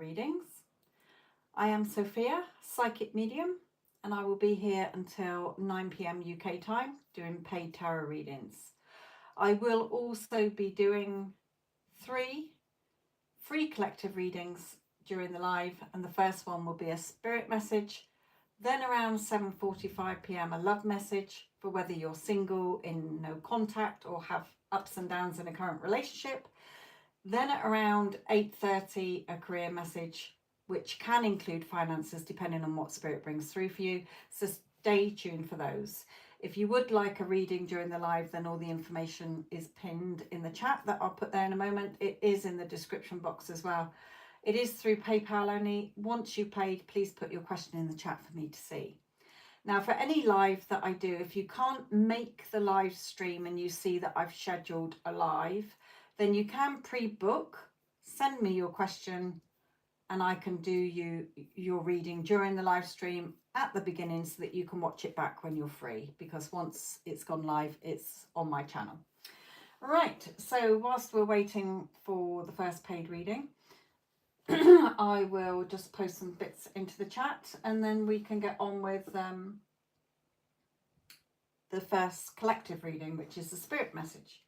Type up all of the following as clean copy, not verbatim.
readings. I am Sophia, psychic medium, and I will be here until 9 p.m. UK time doing paid tarot readings. I will also be doing 3 free collective readings during the live, and the first one will be a spirit message. Then around 7:45 p.m. a love message for whether you're single, in no contact, or have ups and downs in a current relationship. Then at around 8:30 a career message, which can include finances depending on what spirit brings through for you. So stay tuned for those. If you would like a reading during the live, then all the information is pinned in the chat that I'll put there in a moment. It is in the description box as well. It is through PayPal only. Once you've paid, please put your question in the chat for me to see. Now, for any live that I do, if you can't make the live stream and you see that I've scheduled a live, then you can pre-book, send me your question, and I can do your reading during the live stream at the beginning so that you can watch it back when you're free, because once it's gone live, it's on my channel. Right, so whilst we're waiting for the first paid reading, I will just post some bits into the chat, and then we can get on with the first collective reading, which is the spirit message.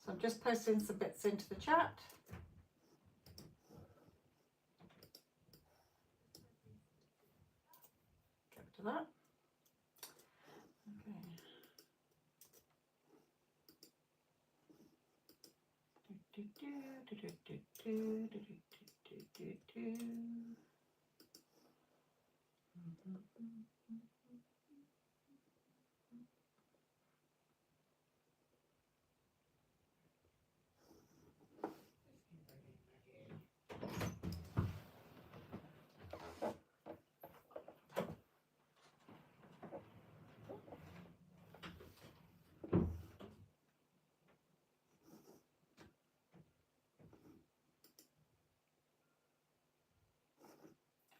So I'm just posting some bits into the chat. Go to that.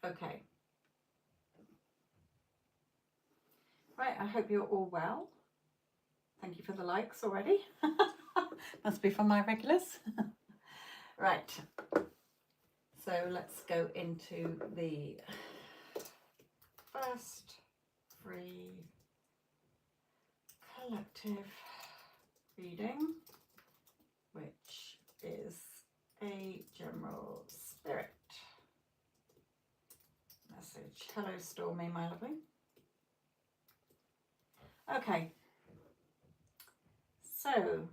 Okay. Right, I hope you're all well. Thank you for the likes already. Must be from my regulars. Right. So let's go into the first free collective reading, which is a general spirit message. Hello, Stormy, my lovely. Okay, so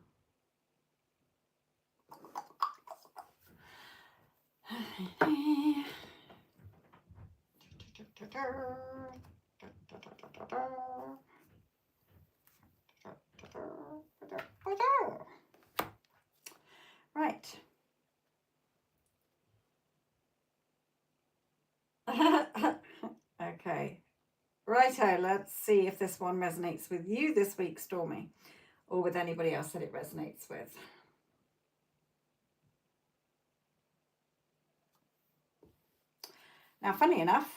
right. Okay. Righto, let's see if this one resonates with you this week, Stormy, or with anybody else that it resonates with. Now, funny enough,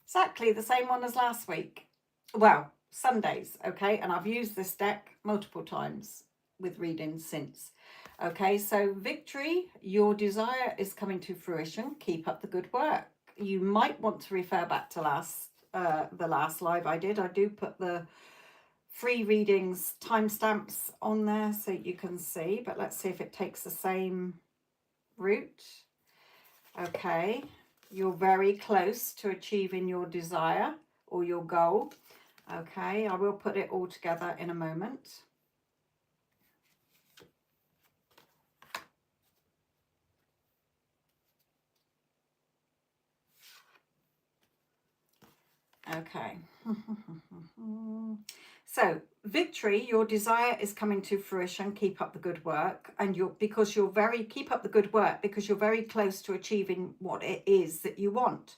exactly the same one as last week. Well, Sundays, okay? And I've used this deck multiple times with readings since. Okay, so victory, your desire is coming to fruition. Keep up the good work. You might want to refer back to the last live I did. I do put the free readings timestamps on there so you can see, but let's see if it takes the same route. Okay, you're very close to achieving your desire or your goal. Okay, I will put it all together in a moment. Okay. So, victory, your desire is coming to fruition. Keep up the good work. And keep up the good work because you're very close to achieving what it is that you want.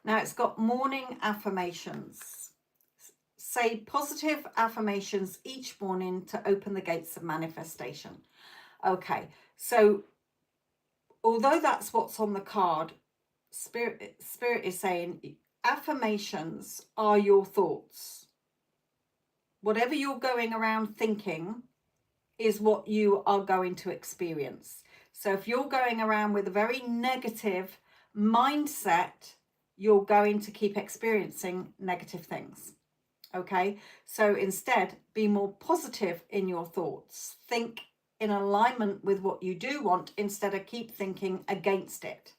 Now, it's got morning affirmations. Say positive affirmations each morning to open the gates of manifestation. Okay. So, although that's what's on the card, Spirit is saying affirmations are your thoughts. Whatever you're going around thinking is what you are going to experience. So if you're going around with a very negative mindset, you're going to keep experiencing negative things. Okay, so instead, be more positive in your thoughts. Think in alignment with what you do want instead of keep thinking against it.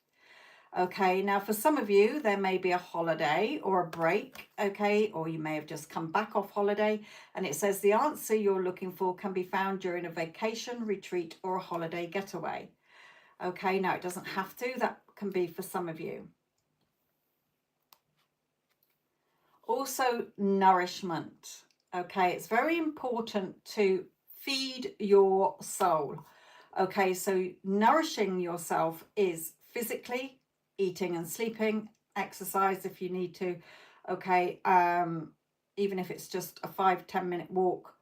Okay, now for some of you, there may be a holiday or a break, okay, or you may have just come back off holiday, and it says the answer you're looking for can be found during a vacation, retreat, or a holiday getaway. Okay, now it doesn't have to, that can be for some of you. Also, nourishment. Okay, it's very important to feed your soul. Okay, so nourishing yourself is physically, eating and sleeping, exercise if you need to, okay, even if it's just a 5-10 minute walk,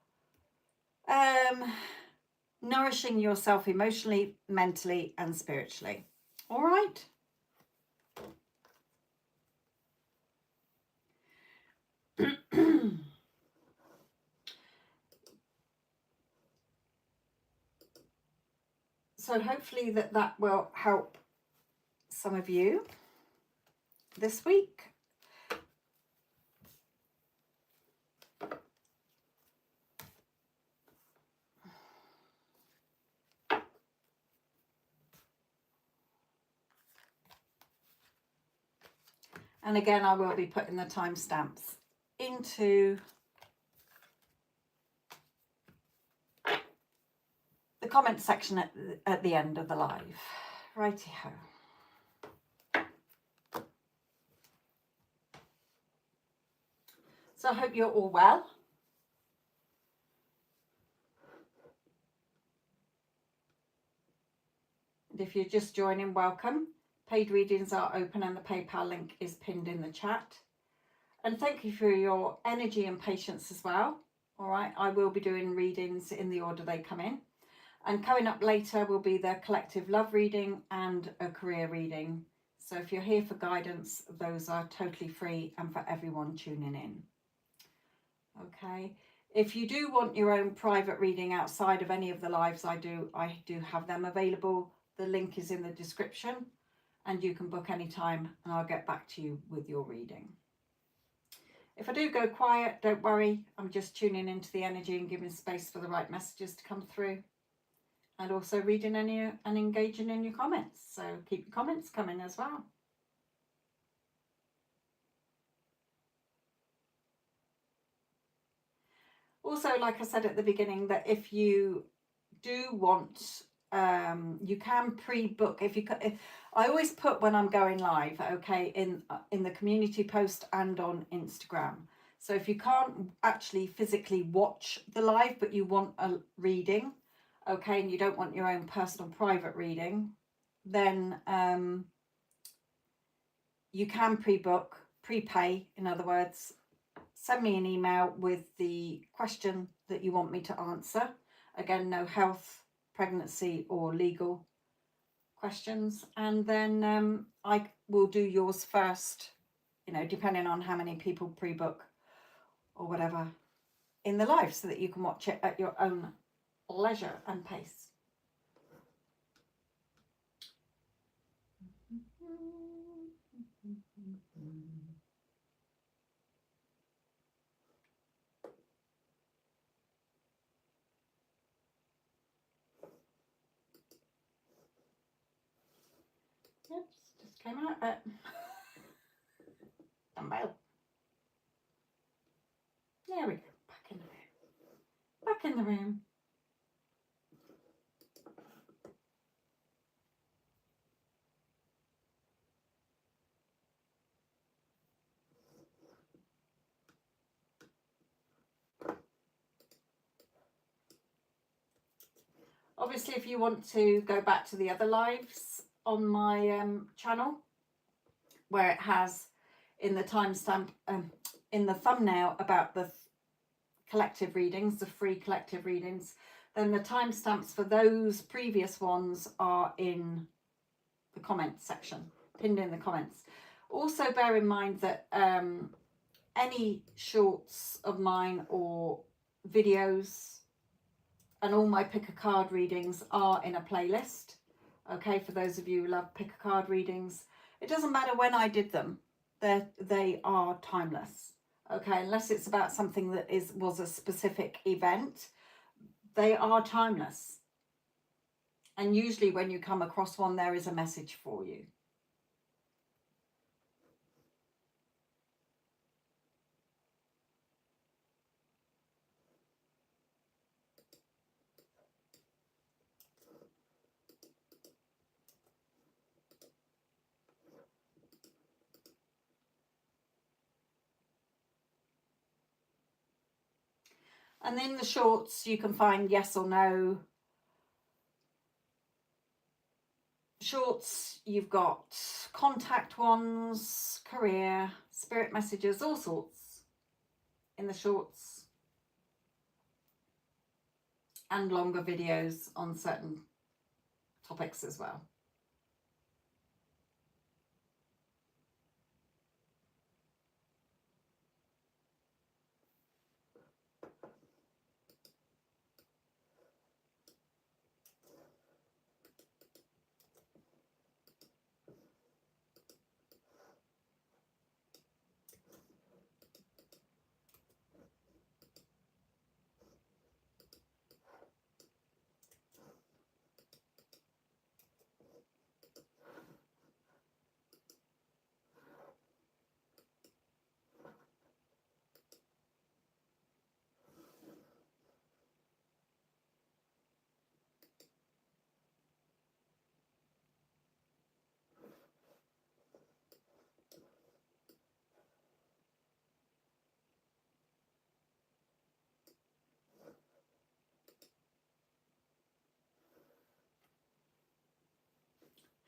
nourishing yourself emotionally, mentally and spiritually. All right. So hopefully that will help some of you this week. And again, I will be putting the timestamps into the comment section at the end of the live. Righty-ho. So I hope you're all well. And if you're just joining, welcome. Paid readings are open and the PayPal link is pinned in the chat. And thank you for your energy and patience as well. All right, I will be doing readings in the order they come in. And coming up later will be the collective love reading and a career reading. So if you're here for guidance, those are totally free and for everyone tuning in. Okay. If you do want your own private reading outside of any of the lives I do have them available. The link is in the description and you can book anytime and I'll get back to you with your reading. If I do go quiet, don't worry. I'm just tuning into the energy and giving space for the right messages to come through. And also reading any and engaging in your comments. So keep your comments coming as well. Also, like I said at the beginning, that if you do want, you can pre-book. I always put when I'm going live, okay, in the community post and on Instagram. So if you can't actually physically watch the live, but you want a reading, okay, and you don't want your own personal private reading, then you can pre-book, prepay, in other words. Send me an email with the question that you want me to answer. Again, no health, pregnancy or legal questions. And then I will do yours first, you know, depending on how many people pre-book or whatever in the live so that you can watch it at your own leisure and pace. Oops, just came out a bit. Dumbbell. There we go. Back in the room. Back in the room. Obviously, if you want to go back to the other lives on my channel, where it has in the timestamp, in the thumbnail about the collective readings, the free collective readings, then the timestamps for those previous ones are in the comments section, pinned in the comments. Also bear in mind that any shorts of mine or videos and all my pick a card readings are in a playlist. Okay, for those of you who love pick a card readings, it doesn't matter when I did them, they are timeless. Okay, unless it's about something that was a specific event, they are timeless. And usually when you come across one, there is a message for you. And in the shorts, you can find yes or no. Shorts, you've got contact ones, career, spirit messages, all sorts in the shorts. And longer videos on certain topics as well.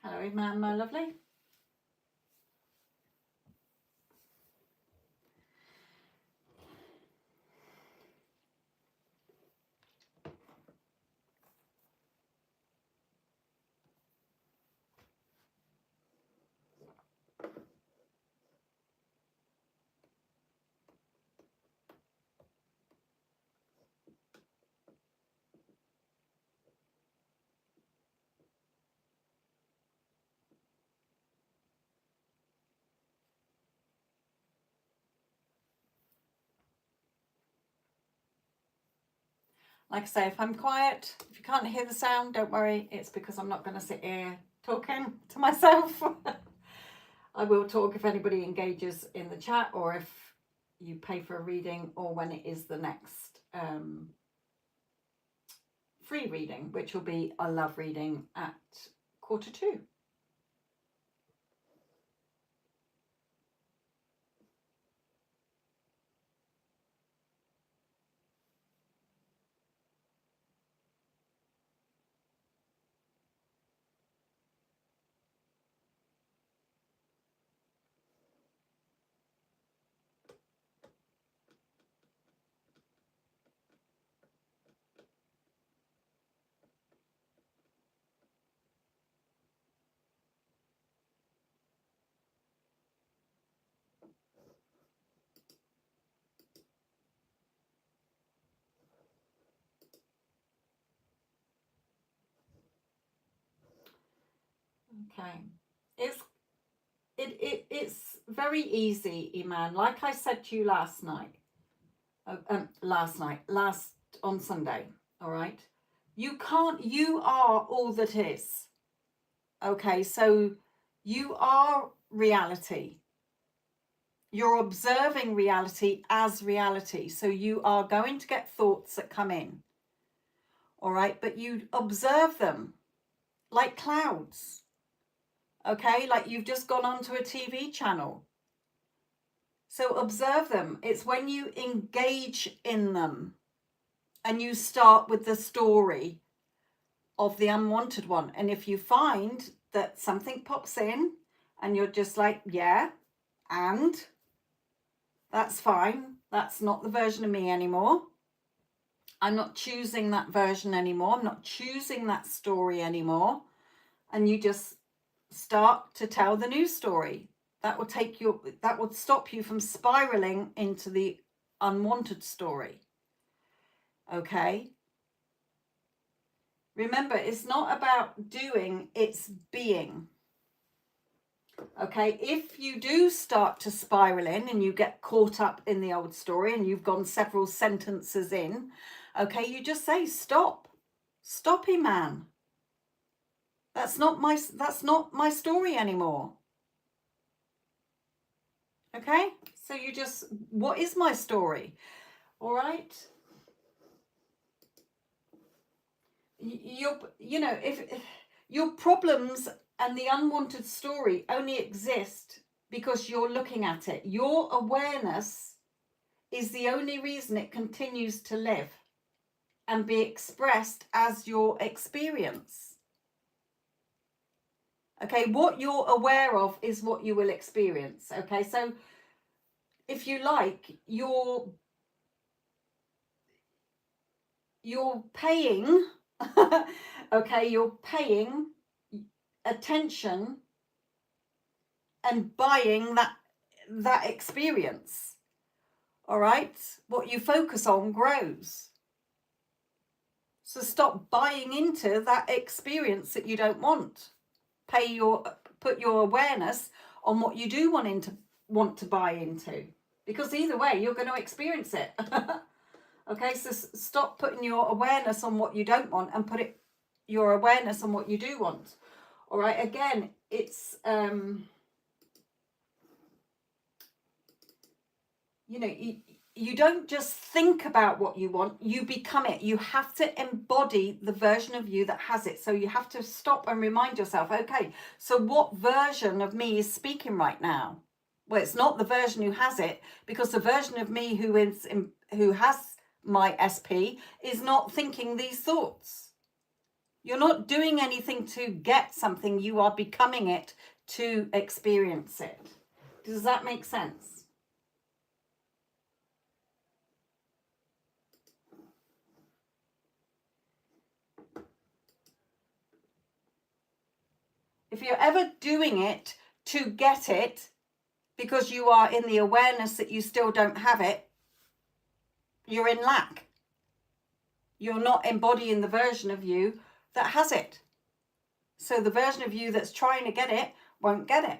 Hello, Iman, my lovely. Like I say, if I'm quiet, if you can't hear the sound, don't worry. It's because I'm not going to sit here talking to myself. I will talk if anybody engages in the chat, or if you pay for a reading, or when it is the next free reading, which will be a love reading at 1:45. Okay, it's very easy, Iman. Like I said to you last night, on Sunday. All right, you are all that is. Okay, so you are reality. You're observing reality as reality. So you are going to get thoughts that come in. All right, but you observe them like clouds. Okay, like you've just gone onto a TV channel. So observe them. It's when you engage in them and you start with the story of the unwanted one. And if you find that something pops in and you're just like, yeah, and that's fine, that's not the version of me anymore. I'm not choosing that version anymore. I'm not choosing that story anymore. And you just start to tell the new story. That will stop you from spiraling into the unwanted story. Okay? Remember, it's not about doing, it's being. Okay, if you do start to spiral in and you get caught up in the old story and you've gone several sentences in, okay, you just say, stop. Stoppy man. That's not my story anymore. Okay, so you just, what is my story? All right. If your problems and the unwanted story only exist because you're looking at it, your awareness is the only reason it continues to live and be expressed as your experience. Okay, what you're aware of is what you will experience. Okay, so if you like, you're paying okay, you're paying attention and buying that experience. All right, what you focus on grows. So stop buying into that experience that you don't want. Put your awareness on what you do want to buy into, because either way you're going to experience it. Okay, so stop putting your awareness on what you don't want and put your awareness on what you do want. All right, again, it's you don't just think about what you want, you become it. You have to embody the version of you that has it. So you have to stop and remind yourself, okay, so what version of me is speaking right now? Well, it's not the version who has it, because the version of me who has my SP is not thinking these thoughts. You're not doing anything to get something, you are becoming it to experience it. Does that make sense? If you're ever doing it to get it because you are in the awareness that you still don't have it, you're in lack. You're not embodying the version of you that has it. So the version of you that's trying to get it won't get it.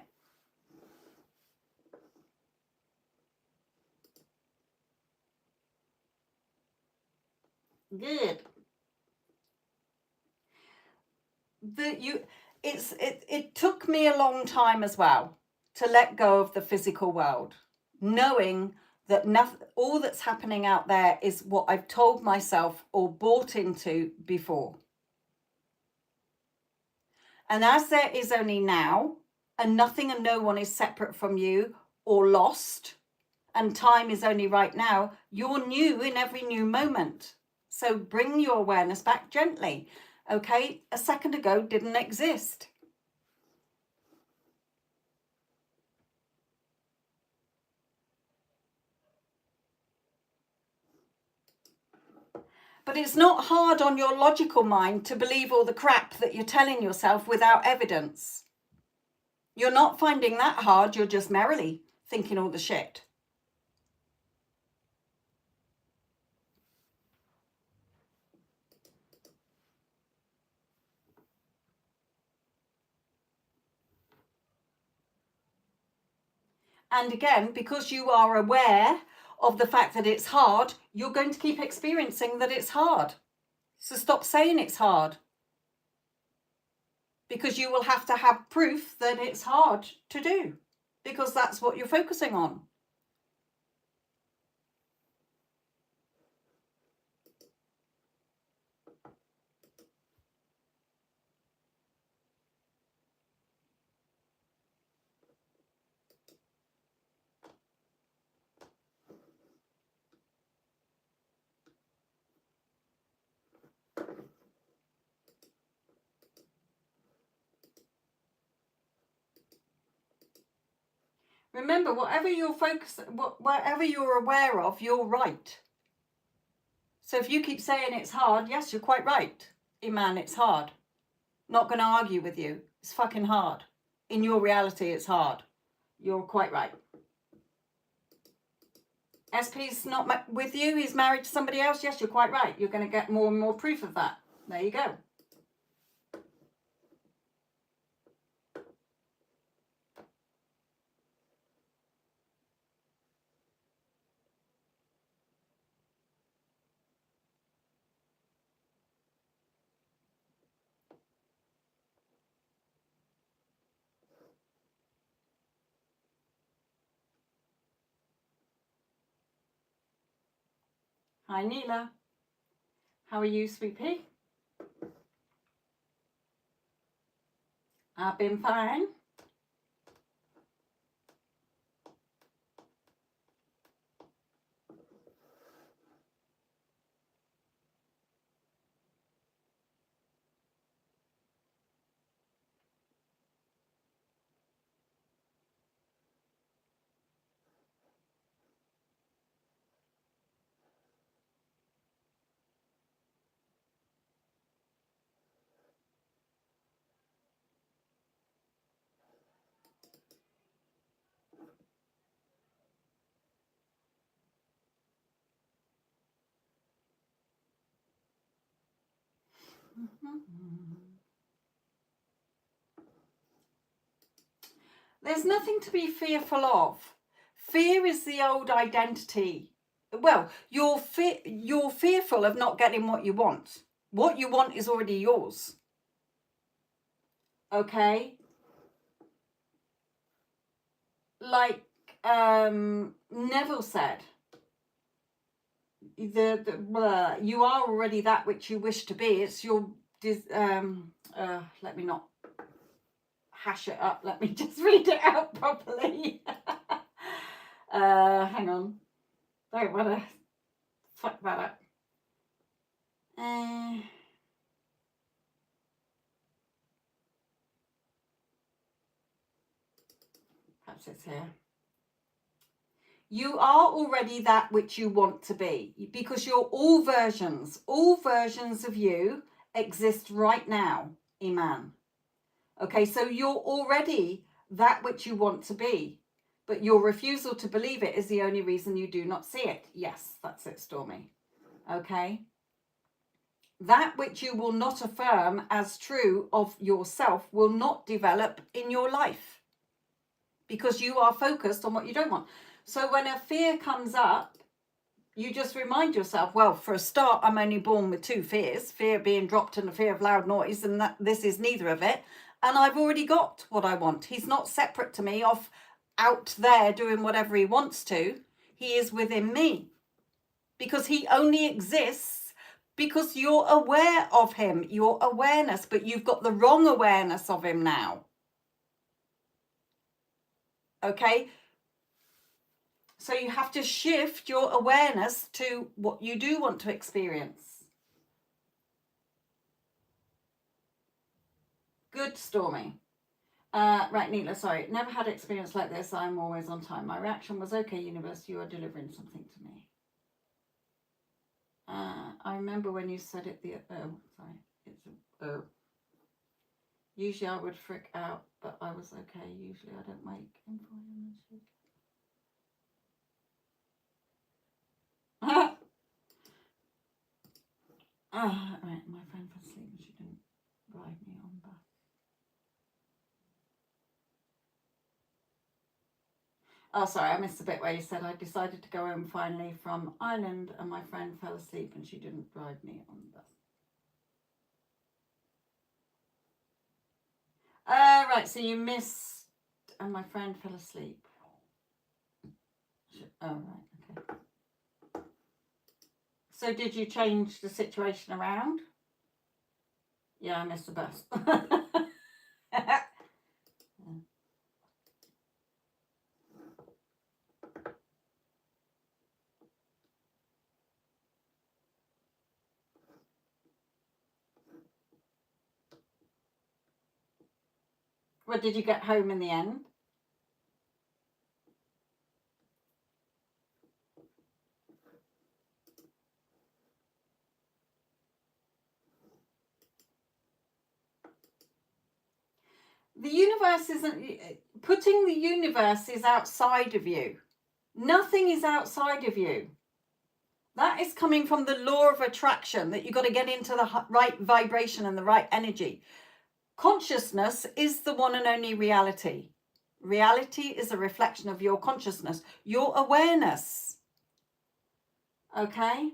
Good. It took me a long time as well to let go of the physical world, knowing that all that's happening out there is what I've told myself or bought into before. And as there is only now, and nothing and no one is separate from you or lost, and time is only right now, you're new in every new moment. So bring your awareness back gently. Okay, a second ago didn't exist. But it's not hard on your logical mind to believe all the crap that you're telling yourself without evidence. You're not finding that hard, you're just merrily thinking all the shit. And again, because you are aware of the fact that it's hard, you're going to keep experiencing that it's hard. So stop saying it's hard, because you will have to have proof that it's hard to do, because that's what you're focusing on. Remember, whatever you're whatever you're aware of, you're right. So if you keep saying it's hard, yes, you're quite right. Iman, it's hard. Not going to argue with you. It's fucking hard. In your reality, it's hard. You're quite right. SP's not with you. He's married to somebody else. Yes, you're quite right. You're going to get more and more proof of that. There you go. Hi, Neela. How are you, sweet pea? I've been fine. There's nothing to be fearful of. Fear is the old identity. Well, you're fearful of not getting what you want. What you want is already yours. Okay? Like Neville said, you are already that which you wish to be. It's your let me not hash it up. Let me just read it out properly. Hang on. Don't want to fuck that up. Perhaps it's here. You are already that which you want to be, because you're all versions of you exist right now, Iman. Okay, so you're already that which you want to be, but your refusal to believe it is the only reason you do not see it. Yes, that's it, Stormy. Okay. That which you will not affirm as true of yourself will not develop in your life, because you are focused on what you don't want. So when a fear comes up, you just remind yourself, well, for a start, I'm only born with two fears, fear of being dropped and the fear of loud noise, and that this is neither of it. And I've already got what I want. He's not separate to me, off out there doing whatever he wants to. He is within me, because he only exists because you're aware of him, your awareness, but you've got the wrong awareness of him now. Okay? So you have to shift your awareness to what you do want to experience. Good, Stormy. Right, Neela, sorry. Never had experience like this. I'm always on time. My reaction was, okay, universe, you are delivering something to me. I remember when you said it Usually I would freak out, but I was okay. Usually I don't wake in for you. Right, my friend fell asleep and she didn't ride me on bus. Oh, sorry, I missed the bit where you said I decided to go home finally from Ireland and my friend fell asleep and she didn't ride me on the bus. Right, so you missed and my friend fell asleep. Oh, right, okay. So did you change the situation around? Yeah, I missed the bus. Well, did you get home in the end? universe isn't, putting the universe is outside of you. Nothing is outside of you. That is coming from the law of attraction, that you've got to get into the right vibration and the right energy. Consciousness is the one and only reality. Reality is a reflection of your consciousness, your awareness. Okay?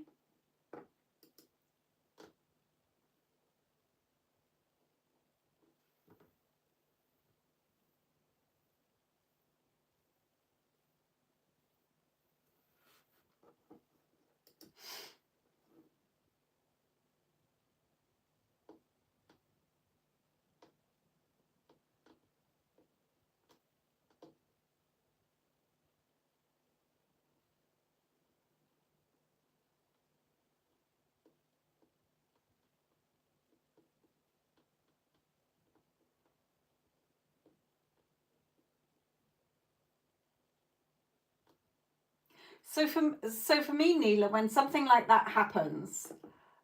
So for me, Neela, when something like that happens,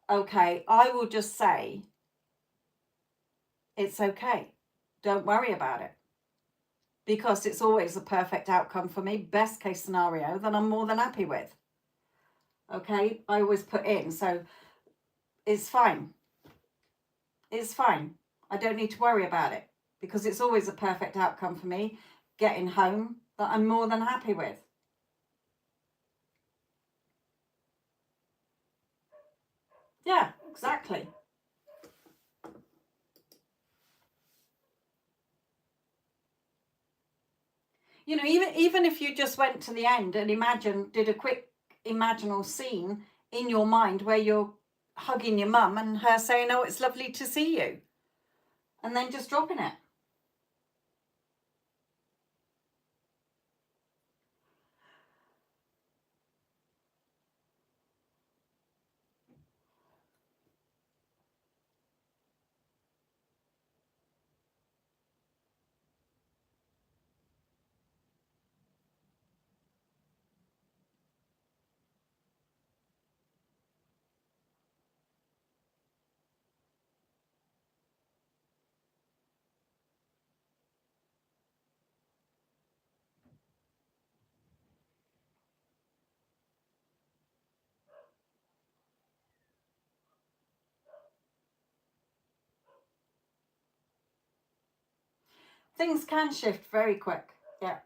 okay, I will just say, it's okay. Don't worry about it. Because it's always a perfect outcome for me, best case scenario, that I'm more than happy with. Okay, I always put in, so it's fine. It's fine. I don't need to worry about it because it's always a perfect outcome for me, getting home, that I'm more than happy with. Yeah, exactly. You know, even if you just went to the end and did a quick imaginal scene in your mind where you're hugging your mum and her saying, "Oh, it's lovely to see you," and then just dropping it. Things can shift very quick. Yeah.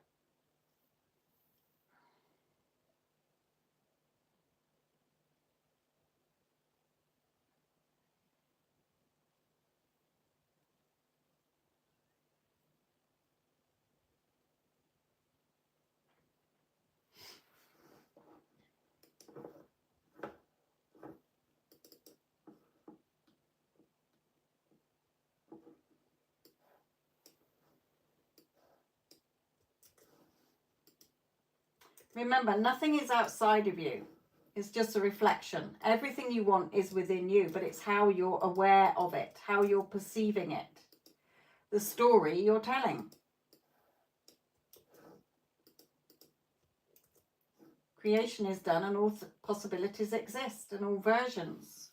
Remember, nothing is outside of you. It's just a reflection. Everything you want is within you, but it's how you're aware of it, how you're perceiving it, the story you're telling. Creation is done and all possibilities exist and all versions.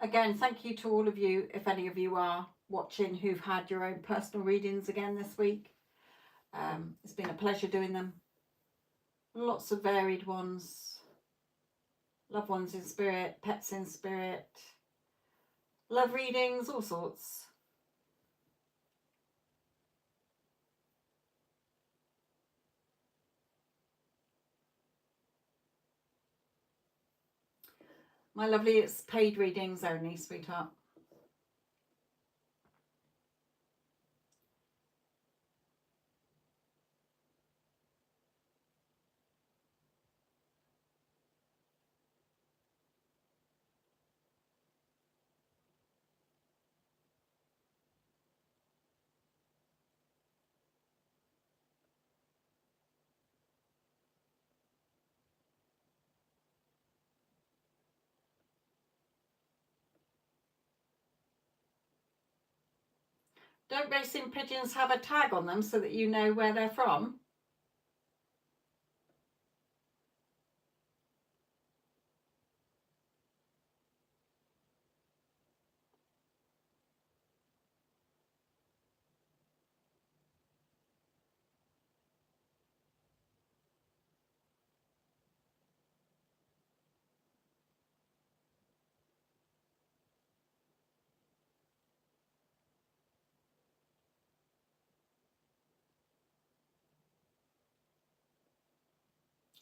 Again, thank you to all of you, if any of you are watching, who've had your own personal readings again this week. It's been a pleasure doing them. Lots of varied ones. Loved ones in spirit, pets in spirit, love readings, all sorts. My lovely, it's paid readings only, sweetheart. Don't racing pigeons have a tag on them so that you know where they're from?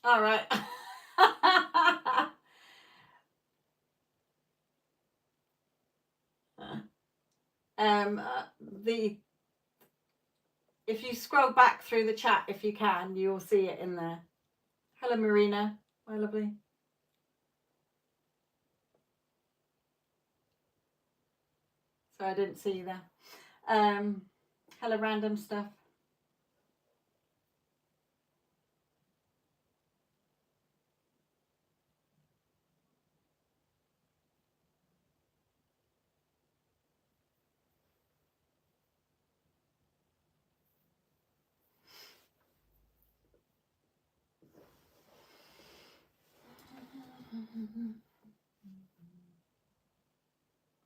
All right. The if you scroll back through the chat, if you can, you'll see it in there. Hello, Marina, my lovely. So I didn't see you there. Hello, random stuff.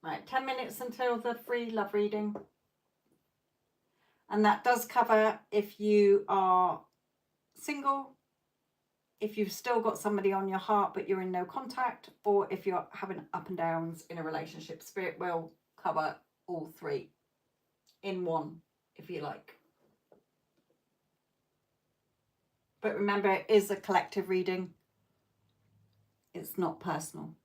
Right, 10 minutes until the free love reading. And that does cover if you are single, if you've still got somebody on your heart but you're in no contact, or if you're having up and downs in a relationship. Spirit will cover all three in one, if you like. But remember, it is a collective reading. It's not personal.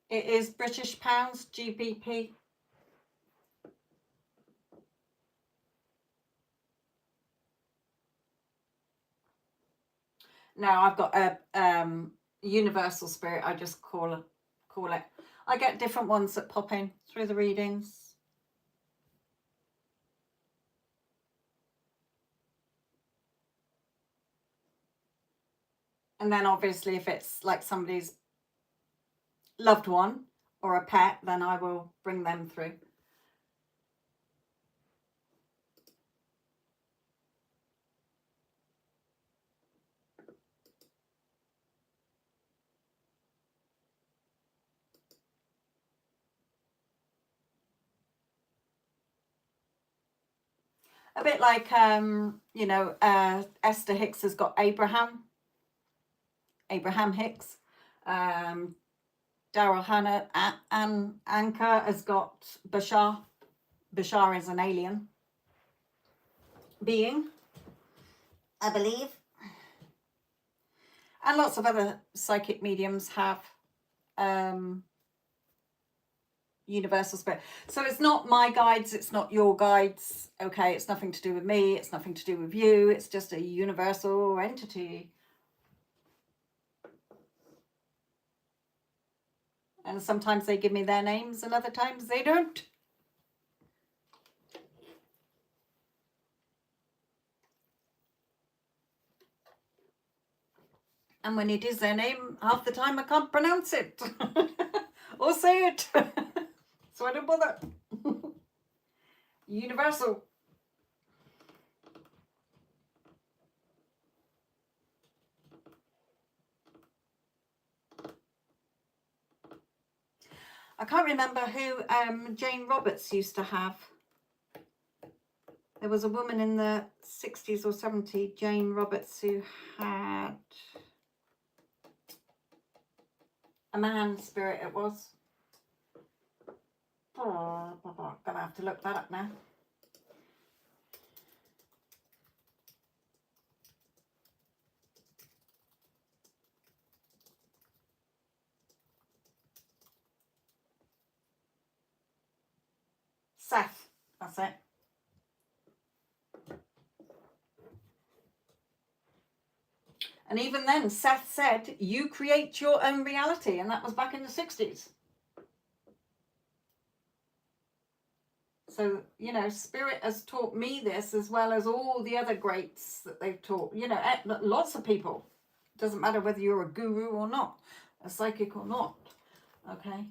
It is British pounds, GBP. Now I've got a universal spirit, I just call it. I get different ones that pop in through the readings. And then obviously if it's like somebody's loved one or a pet, then I will bring them through. A bit like, Esther Hicks has got Abraham Hicks. Daryl Hannah and Anchor has got Bashar. Bashar is an alien being, I believe. And lots of other psychic mediums have universal spirit. So it's not my guides, it's not your guides. Okay, it's nothing to do with me, it's nothing to do with you, it's just a universal entity. And sometimes they give me their names and other times they don't. And when it is their name, half the time I can't pronounce it or say it. So I don't bother. Universal. I can't remember who Jane Roberts used to have. There was a woman in the 60s or 70s, Jane Roberts, who had a man spirit, it was. Oh, I'm gonna have to look that up now. Seth, that's it. And even then, Seth said, you create your own reality. And that was back in the 60s. So, you know, Spirit has taught me this as well as all the other greats that they've taught, you know, lots of people. It doesn't matter whether you're a guru or not, a psychic or not. Okay.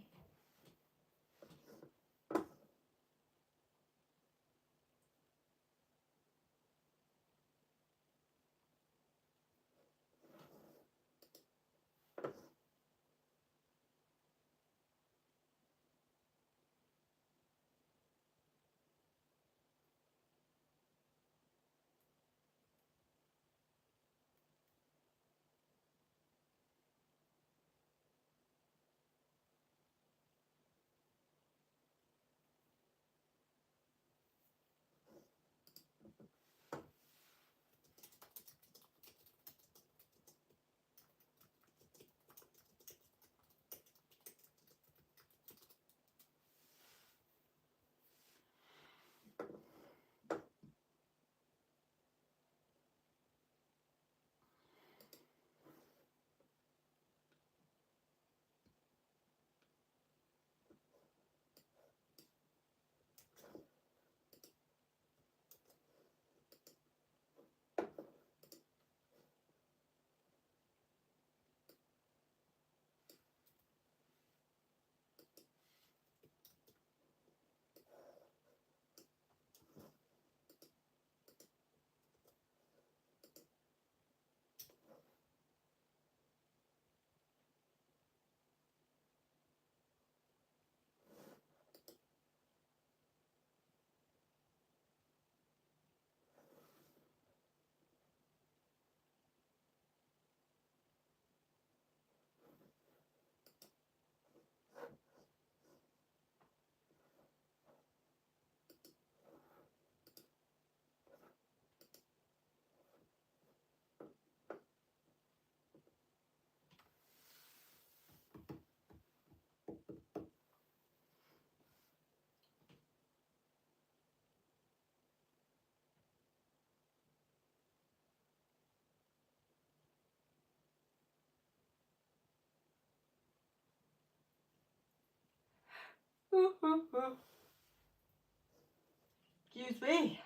Excuse me.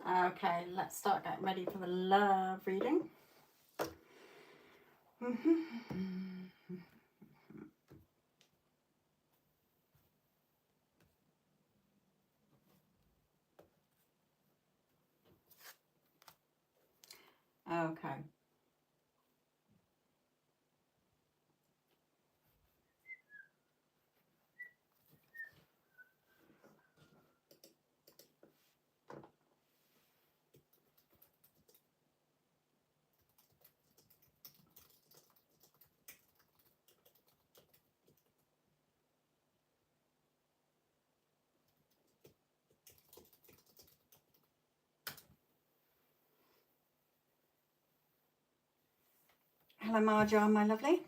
Okay, let's start getting ready for the love reading. Okay. Hello, Marja, my lovely.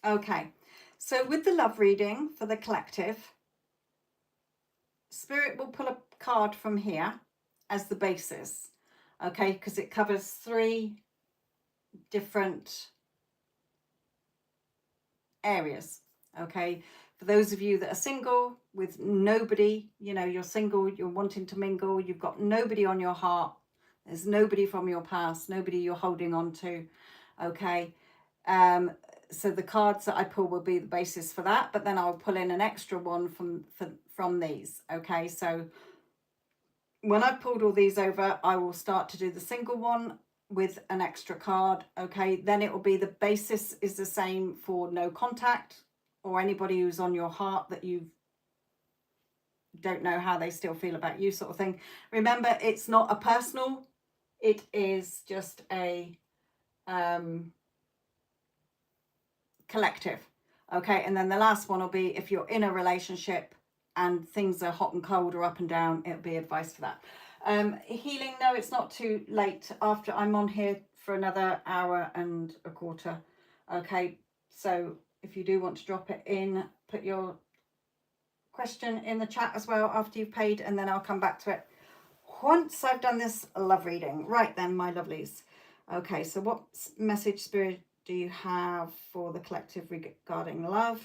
Okay, so with the love reading for the collective, Spirit will pull a card from here as the basis, okay, because it covers 3 different areas, okay. For those of you that are single with nobody, you know, you're single, you're wanting to mingle, you've got nobody on your heart, there's nobody from your past, nobody you're holding on to, okay. So the cards that I pull will be the basis for that, but then I'll pull in an extra one from these, okay. So when I've pulled all these over, I will start to do the single one with an extra card, okay. Then it will be the basis is the same for no contact, or anybody who's on your heart that you don't know how they still feel about you, sort of thing. Remember, it's not a personal, it is just a collective, okay. And then the last one will be if you're in a relationship and things are hot and cold or up and down, it'll be advice for that. Healing, no, it's not too late. After I'm on here for another hour and a quarter, okay. So if you do want to drop it in, put your question in the chat as well after you've paid, and then I'll come back to it once I've done this love reading. Right then, my lovelies. Okay, so what message, Spirit, do you have for the collective regarding love?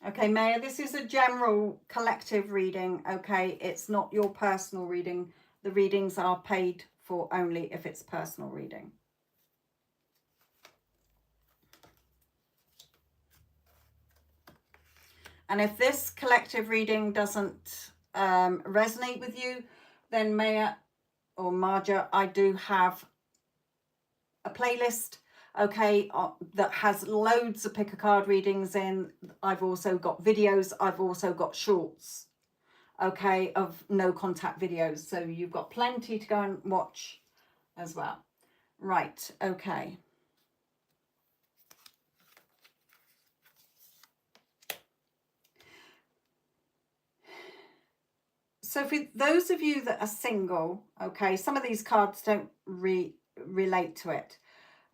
Okay, Maya, this is a general collective reading, okay? It's not your personal reading. The readings are paid for only if it's personal reading. And if this collective reading doesn't resonate with you, then Maya or Marja, I do have a playlist, okay, that has loads of pick a card readings in. I've also got videos, I've also got shorts, okay, of no contact videos, so you've got plenty to go and watch as well. Right, okay. So for those of you that are single, okay, some of these cards don't relate to it,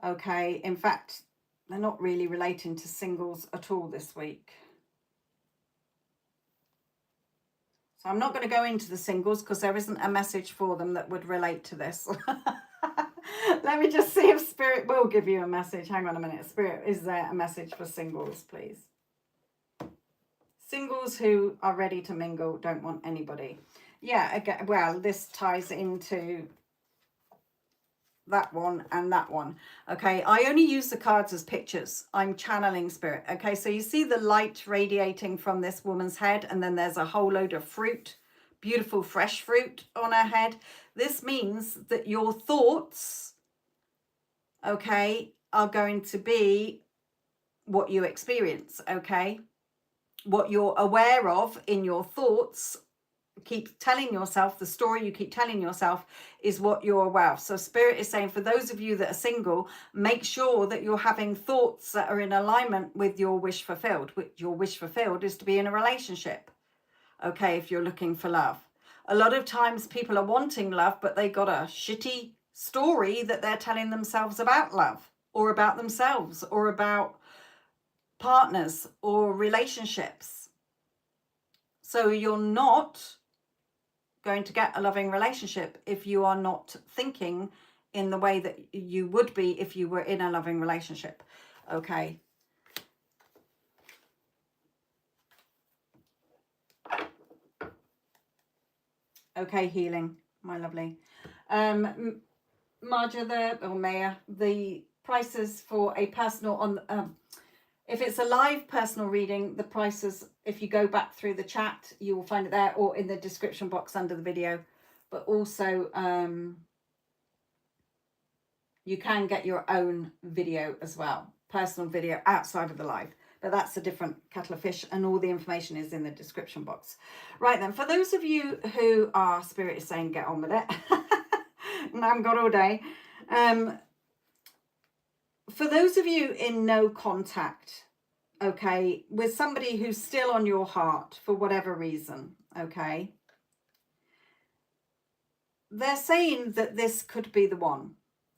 okay. In fact, they're not really relating to singles at all this week. So I'm not going to go into the singles because there isn't a message for them that would relate to this. Let me just see if Spirit will give you a message. Hang on a minute. Spirit, is there a message for singles, please? Singles who are ready to mingle, don't want anybody. Yeah, again, well, this ties into that one and that one. Okay, I only use the cards as pictures. I'm channeling Spirit. Okay, so you see the light radiating from this woman's head, and then there's a whole load of fruit, beautiful fresh fruit on her head. This means that your thoughts, okay, are going to be what you experience, okay? What you're aware of in your thoughts keep telling yourself, the story you keep telling yourself is what you're aware of. So Spirit is saying, for those of you that are single, make sure that you're having thoughts that are in alignment with your wish fulfilled. Your wish fulfilled is to be in a relationship. Okay, if you're looking for love. A lot of times people are wanting love, but they got a shitty story that they're telling themselves about love, or about themselves, or about partners or relationships. So you're not going to get a loving relationship if you are not thinking in the way that you would be if you were in a loving relationship. Okay. Okay, healing, my lovely. Marja, or Maya, the prices for a personal on if it's a live personal reading, the prices, if you go back through the chat, you will find it there, or in the description box under the video. But also you can get your own video as well, personal video outside of the live. But that's a different kettle of fish, and all the information is in the description box. Right then, for those of you who are, Spirit is saying get on with it, and I haven't got all day. For those of you in no contact, okay, with somebody who's still on your heart for whatever reason, okay, they're saying that this could be the one.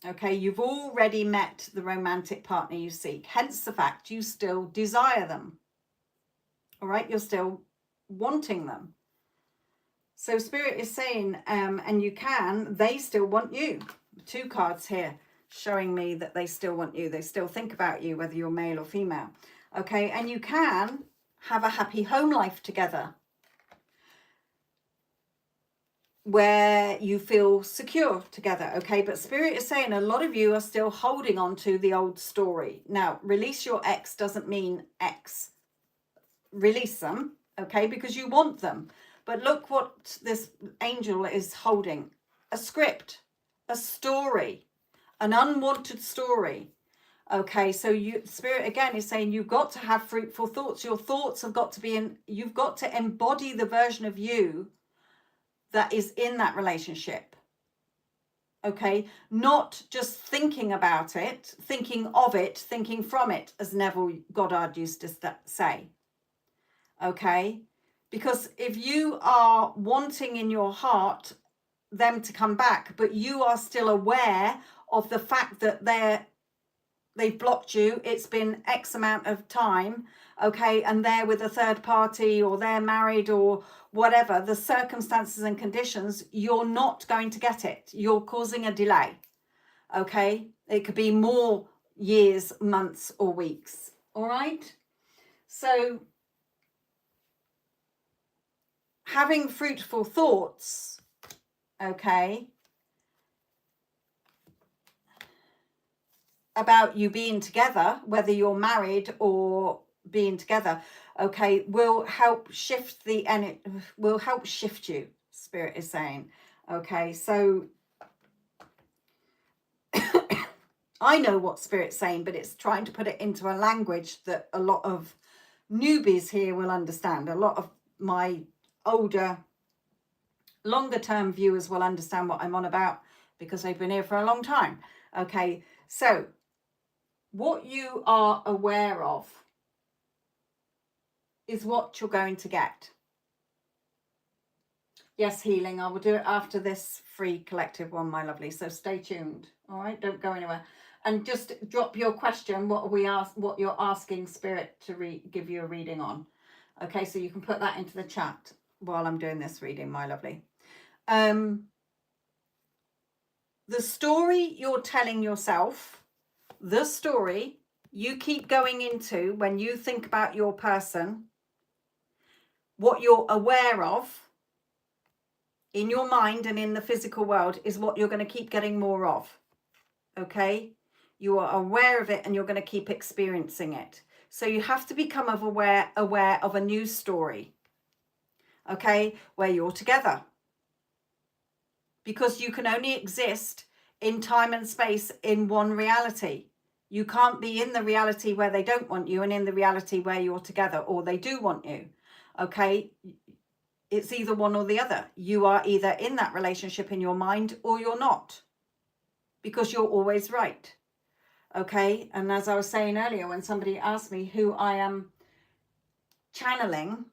Okay, you've already met the romantic partner you seek, hence the fact you still desire them. All right, you're still wanting them. So Spirit is saying, and they still want you. 2 cards here showing me that they still want you. They still think about you, whether you're male or female. Okay, and you can have a happy home life together, where you feel secure together. Okay, but Spirit is saying a lot of you are still holding on to the old story. Now, release your ex doesn't mean ex. Release them, okay, because you want them. But look what this angel is holding. A script, a story, an unwanted story. Okay, so Spirit again is saying you've got to have fruitful thoughts. Your thoughts have got to be you've got to embody the version of you that is in that relationship. Okay, not just thinking about it, thinking of it, thinking from it, as Neville Goddard used to say. Okay, because if you are wanting in your heart them to come back, but you are still aware of the fact that they've blocked you, it's been X amount of time, okay, and they're with a third party, or they're married, or whatever the circumstances and conditions, you're not going to get it. You're causing a delay. Okay, it could be more years, months, or weeks. All right, so having fruitful thoughts, okay, about you being together, whether you're married or being together, okay, will help shift will help shift you, Spirit is saying. Okay, so I know what Spirit's saying, but it's trying to put it into a language that a lot of newbies here will understand. A lot of my older, longer term viewers will understand what I'm on about, because they've been here for a long time. Okay, so what you are aware of is what you're going to get. Yes, healing. I will do it after this free collective one, my lovely. So stay tuned. All right, don't go anywhere. And just drop your question. What you're asking Spirit to give you a reading on. Okay, so you can put that into the chat while I'm doing this reading, my lovely. The story you're telling yourself, the story you keep going into when you think about your person, what you're aware of in your mind and in the physical world is what you're going to keep getting more of. Okay, you are aware of it, and you're going to keep experiencing it. So you have to become aware of a new story, okay, where you're together, because you can only exist in time and space in one reality. You can't be in the reality where they don't want you and in the reality where you're together, or they do want you. Okay, It's either one or the other. You are either in that relationship in your mind or you're not, because you're always right. Okay. And as I was saying earlier, when somebody asked me who I am channeling,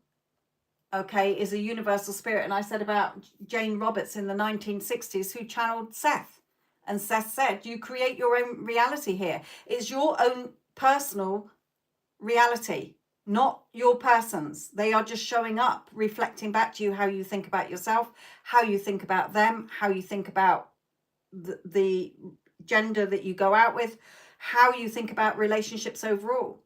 okay, is a universal spirit. And I said about Jane Roberts in the 1960s who channeled Seth. And Seth said, you create your own reality here. It's your own personal reality, not your person's. They are just showing up, reflecting back to you how you think about yourself, how you think about them, how you think about the gender that you go out with, how you think about relationships overall.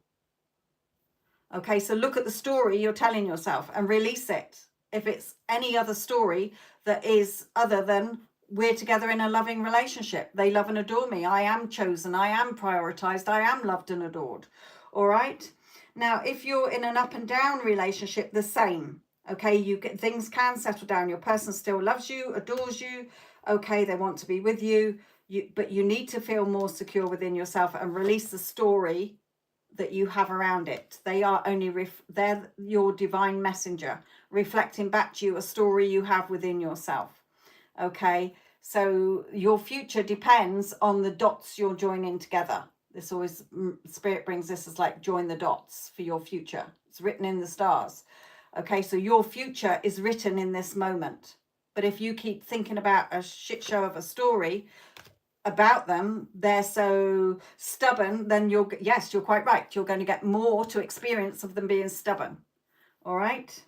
Okay, so look at the story you're telling yourself and release it. If it's any other story that is other than we're together in a loving relationship, they love and adore me, I am chosen, I am prioritized, I am loved and adored. All right. Now, if you're in an up and down relationship, the same. Okay, you get, things can settle down. Your person still loves you, adores you. Okay, they want to be with you. But you need to feel more secure within yourself and release the story that you have around it. They are only they're your divine messenger, reflecting back to you a story you have within yourself. Okay, so your future depends on the dots you're joining together. This always, Spirit brings this as like join the dots for your future. It's written in the stars. Okay, so your future is written in this moment. But if you keep thinking about a shit show of a story about them, they're so stubborn, then you're quite right. You're going to get more to experience of them being stubborn. All right.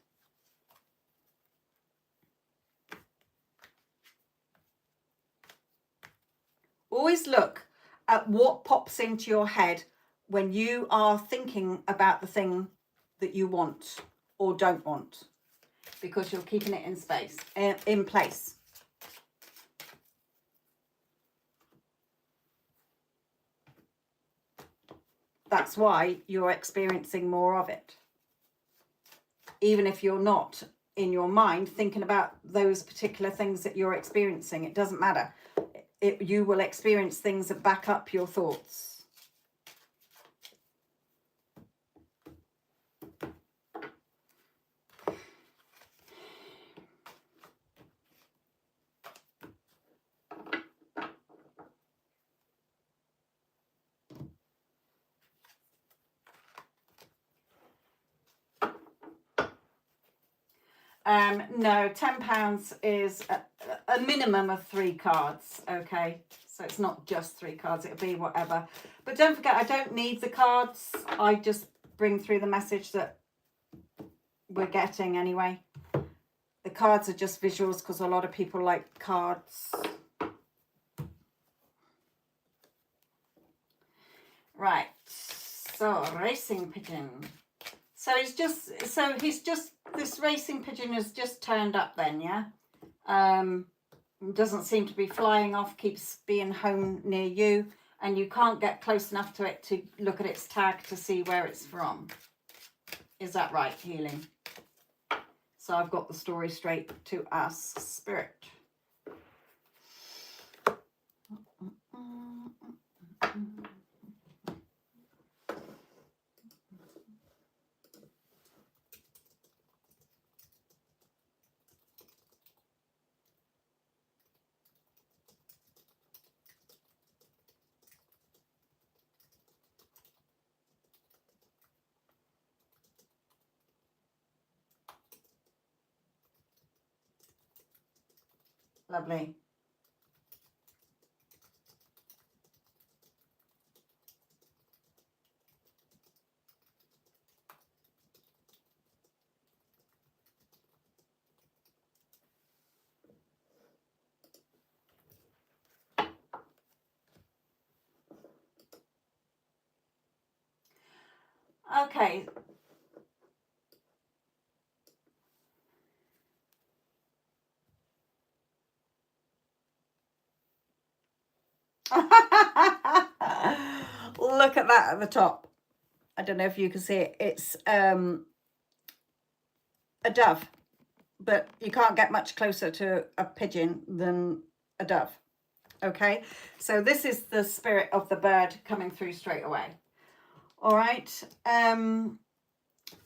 Always look at what pops into your head when you are thinking about the thing that you want or don't want, because you're keeping it in space, in place. That's why you're experiencing more of it. Even if you're not in your mind thinking about those particular things that you're experiencing, it doesn't matter. You will experience things that back up your thoughts. No, £10 is a minimum of 3 cards. Okay, so it's not just 3 cards, it'll be whatever. But don't forget, I don't need the cards. I just bring through the message that we're getting anyway. The cards are just visuals because a lot of people like cards. Right, so racing pigeon. So he's just, this racing pigeon has just turned up then, yeah? Doesn't seem to be flying off, keeps being home near you, and you can't get close enough to it to look at its tag to see where it's from. Is that right, healing? So I've got the story straight to ask Spirit. Lovely. Okay. Look at that at the top. I don't know if you can see it. It's a dove, but you can't get much closer to a pigeon than a dove. Okay, so this is the spirit of the bird coming through straight away. All right.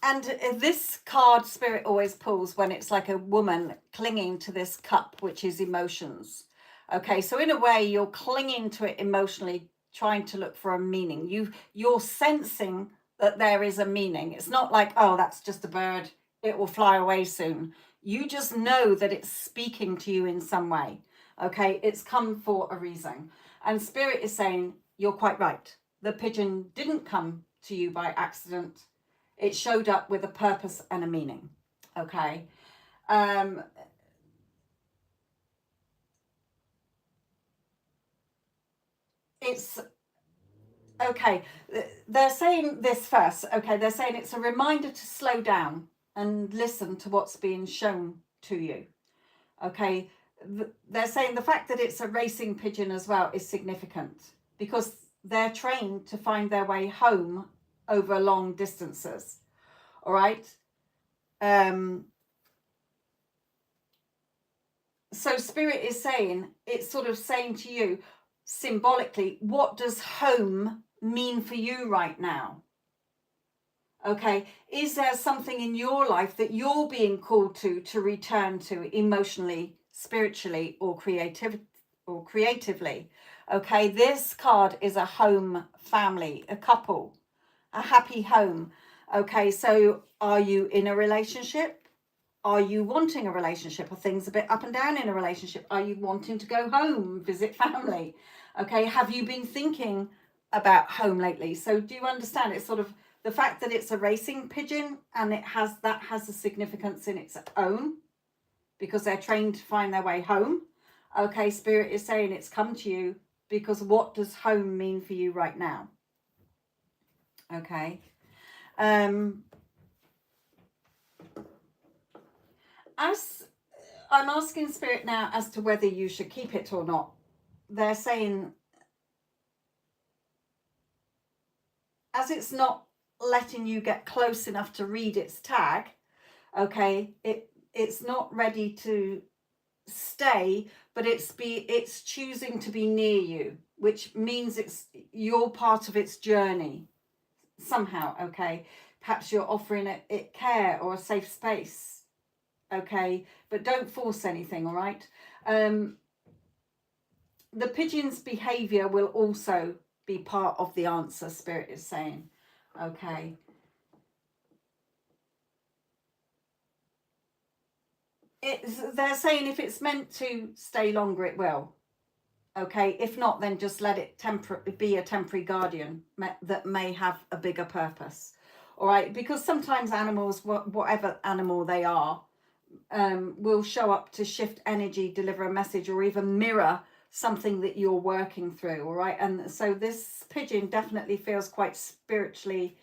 And this card Spirit always pulls when it's like a woman clinging to this cup, which is emotions. Okay, so in a way, you're clinging to it emotionally, trying to look for a meaning. You're sensing that there is a meaning. It's not like, oh, that's just a bird, it will fly away soon. You just know that it's speaking to you in some way. Okay, it's come for a reason. And Spirit is saying, you're quite right. The pigeon didn't come to you by accident. It showed up with a purpose and a meaning. Okay. Um, it's okay. They're saying this first. Okay. They're saying it's a reminder to slow down and listen to what's being shown to you. Okay. They're saying the fact that it's a racing pigeon as well is significant because they're trained to find their way home over long distances. All right. Um, so Spirit is saying, it's sort of saying to you symbolically, what does home mean for you right now? Okay, is there something in your life that you're being called to return to emotionally, spiritually, or creatively? Okay, this card is a home, family, a couple, a happy home. Okay, so are you in a relationship? Are you wanting a relationship? Are things a bit up and down in a relationship? Are you wanting to go home, visit family? Okay, have you been thinking about home lately? So do you understand? It's sort of the fact that it's a racing pigeon and that has a significance in its own because they're trained to find their way home. Okay, Spirit is saying it's come to you because what does home mean for you right now? Okay. As I'm asking Spirit now as to whether you should keep it or not. They're saying, as it's not letting you get close enough to read its tag, okay, it's not ready to stay, but it's choosing to be near you, which means you're part of its journey somehow. Okay, perhaps you're offering it care or a safe space. Okay, but don't force anything. All right. The pigeon's behavior will also be part of the answer, Spirit is saying. Okay. They're saying if it's meant to stay longer, it will. Okay. If not, then just let it be a temporary guardian that may have a bigger purpose. All right. Because sometimes animals, whatever animal they are, will show up to shift energy, deliver a message, or even mirror something that you're working through. All right. And so this pigeon definitely feels quite spiritually,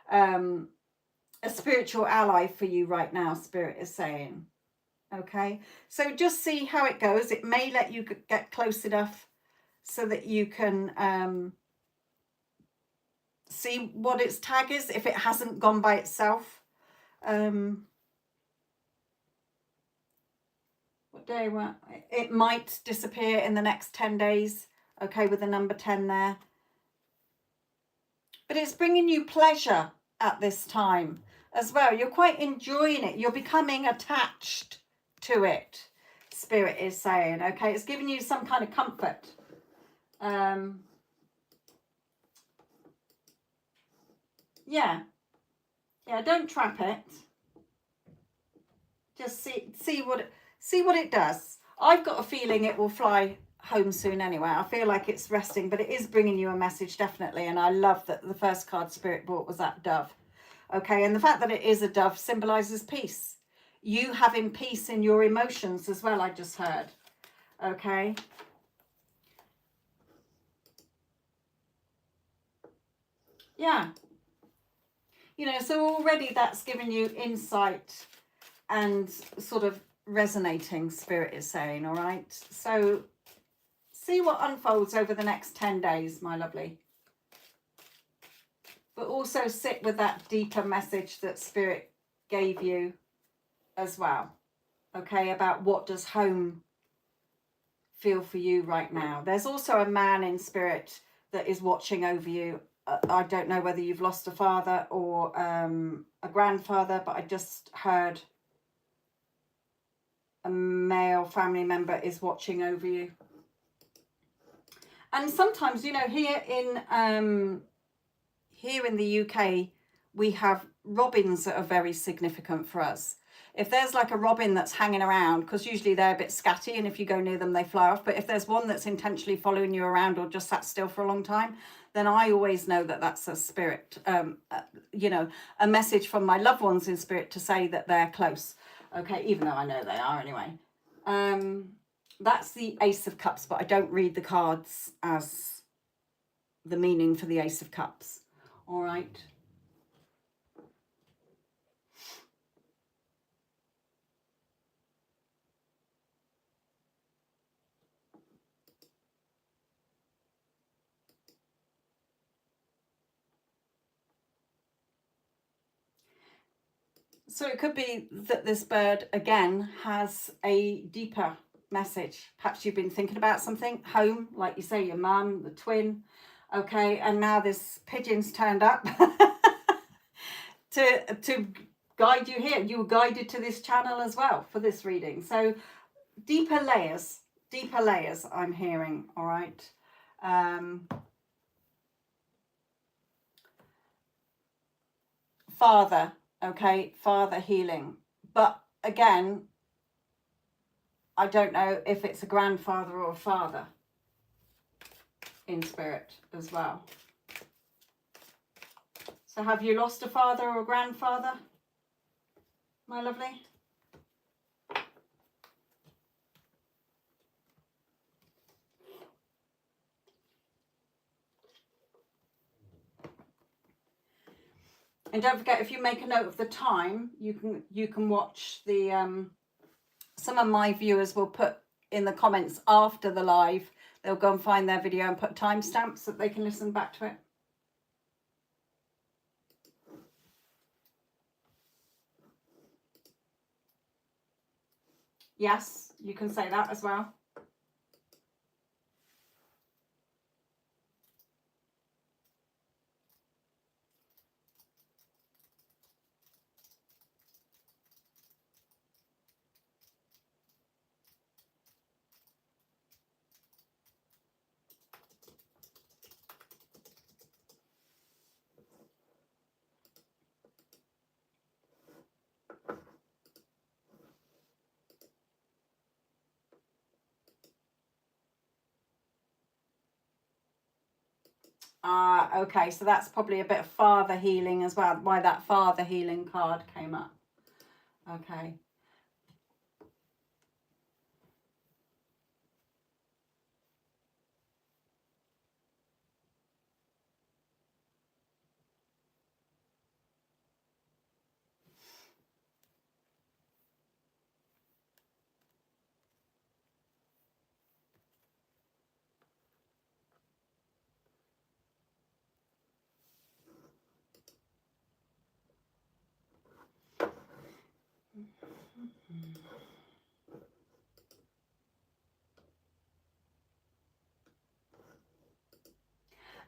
a spiritual ally for you right now, Spirit is saying. Okay. So just see how it goes. It may let you get close enough so that you can see what its tag is if it hasn't gone by itself. What day? Well, it might disappear in the next 10 days. Okay, with the number 10 there. But it's bringing you pleasure at this time as well. You're quite enjoying it. You're becoming attached to it, Spirit is saying. Okay, it's giving you some kind of comfort. Yeah, don't trap it. Just see what it does. I've got a feeling it will fly home soon anyway. I feel like it's resting, but it is bringing you a message, definitely. And I love that the first card Spirit brought was that dove. Okay, and the fact that it is a dove symbolizes peace. You having peace in your emotions as well, I just heard. Okay. Yeah. So already that's given you insight and sort of resonating, Spirit is saying, all right? So see what unfolds over the next 10 days, my lovely. But also sit with that deeper message that Spirit gave you as well, okay, about what does home feel for you right now. There's also a man in Spirit that is watching over you. I don't know whether you've lost a father or a grandfather, but I just heard a male family member is watching over you. And sometimes, you know, here in the UK, we have robins that are very significant for us. If there's like a robin that's hanging around, because usually they're a bit scatty, and if you go near them, they fly off. But if there's one that's intentionally following you around or just sat still for a long time, then I always know that that's a spirit, you know, a message from my loved ones in spirit to say that they're close. Okay, even though I know they are anyway. That's the Ace of Cups, but I don't read the cards as the meaning for the Ace of Cups. All right. So it could be that this bird, again, has a deeper message. Perhaps you've been thinking about something, home, like you say, your mum, the twin, okay, and now this pigeon's turned up to guide you here. You were guided to this channel as well for this reading. So deeper layers I'm hearing, all right. Father, okay, father healing. But again, I don't know if it's a grandfather or a father in spirit as well. So have you lost a father or a grandfather, my lovely? And don't forget, if you make a note of the time, you can watch the some of my viewers will put in the comments after the live, they'll go and find their video and put timestamps so that they can listen back to it. Yes, you can say that as well. Okay, so that's probably a bit of father healing as well, why that father healing card came up. Okay.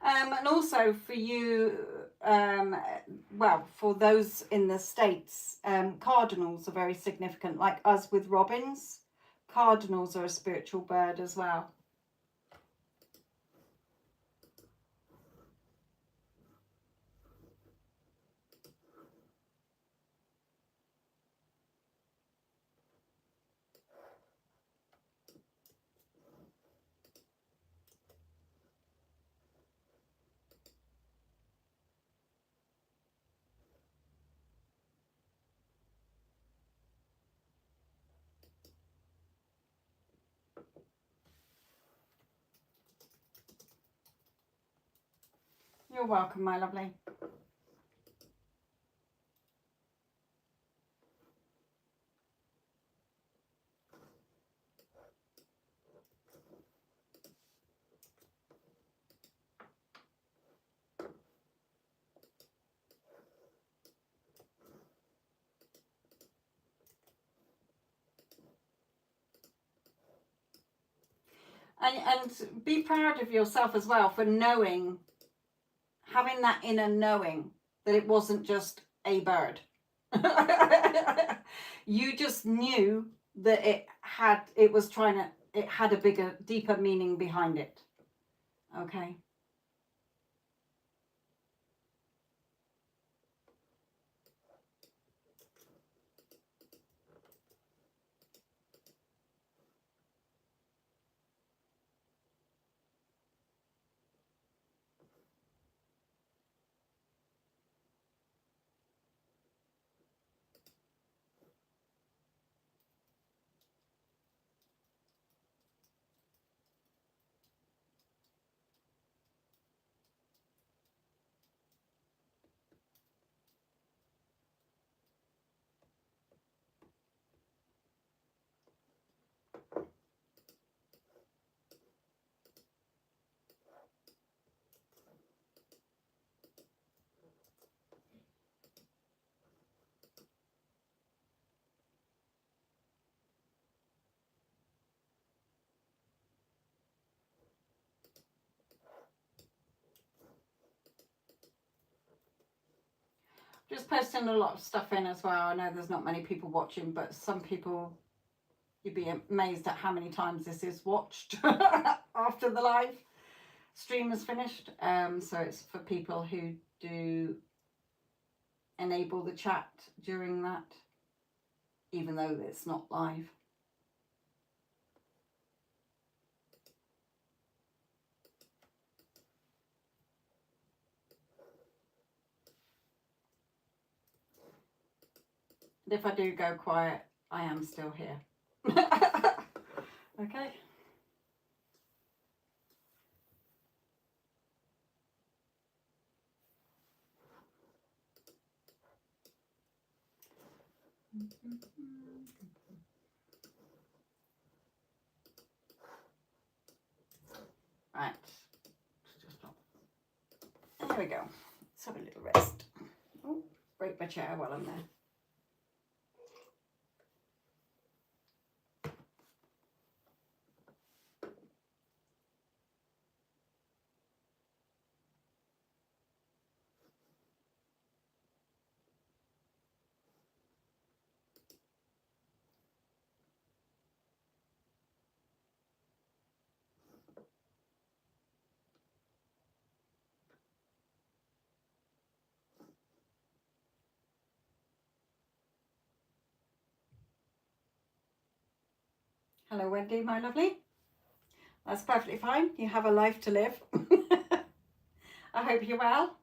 And also for you, well, for those in the States, cardinals are very significant, like us with robins. Cardinals are a spiritual bird as well. You're welcome, my lovely. And be proud of yourself as well for knowing, having that inner knowing that it wasn't just a bird. You just knew that it had a bigger, deeper meaning behind it. Okay. Just posting a lot of stuff in as well. I know there's not many people watching, but some people, you'd be amazed at how many times this is watched after the live stream is finished. So it's for people who do enable the chat during that, even though it's not live. And if I do go quiet, I am still here. Okay. Right. There we go. Let's have a little rest. Oh, break my chair while I'm there. Hello, Wendy, my lovely. That's perfectly fine. You have a life to live. I hope you're well.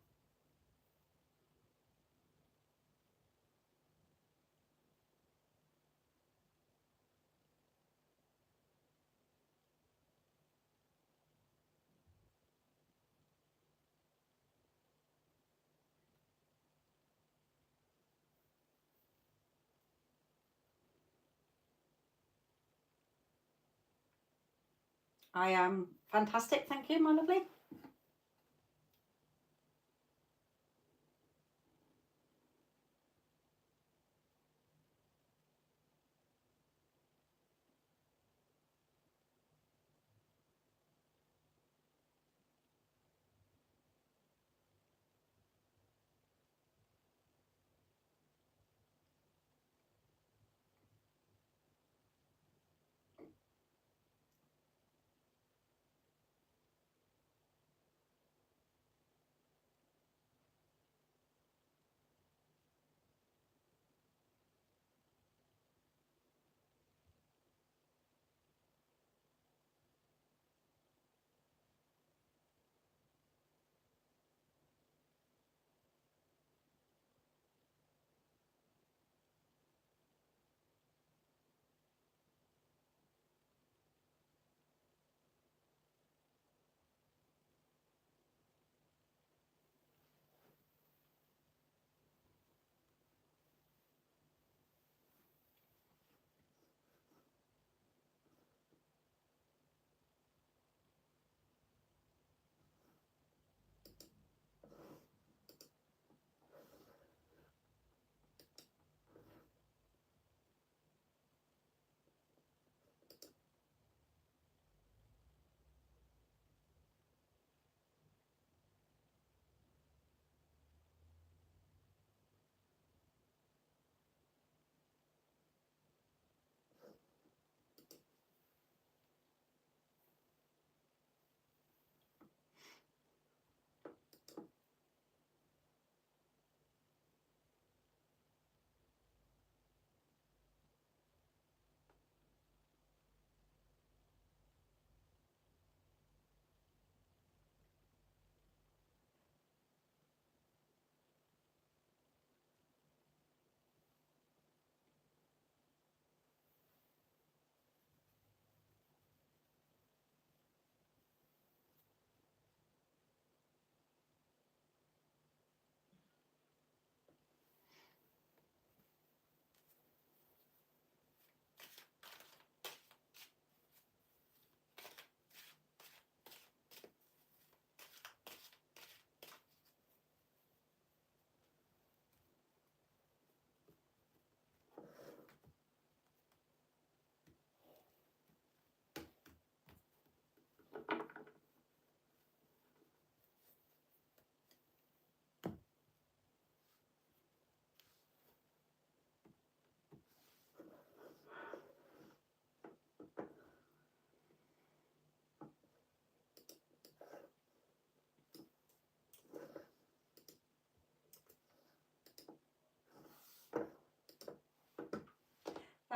I am fantastic. Thank you, my lovely.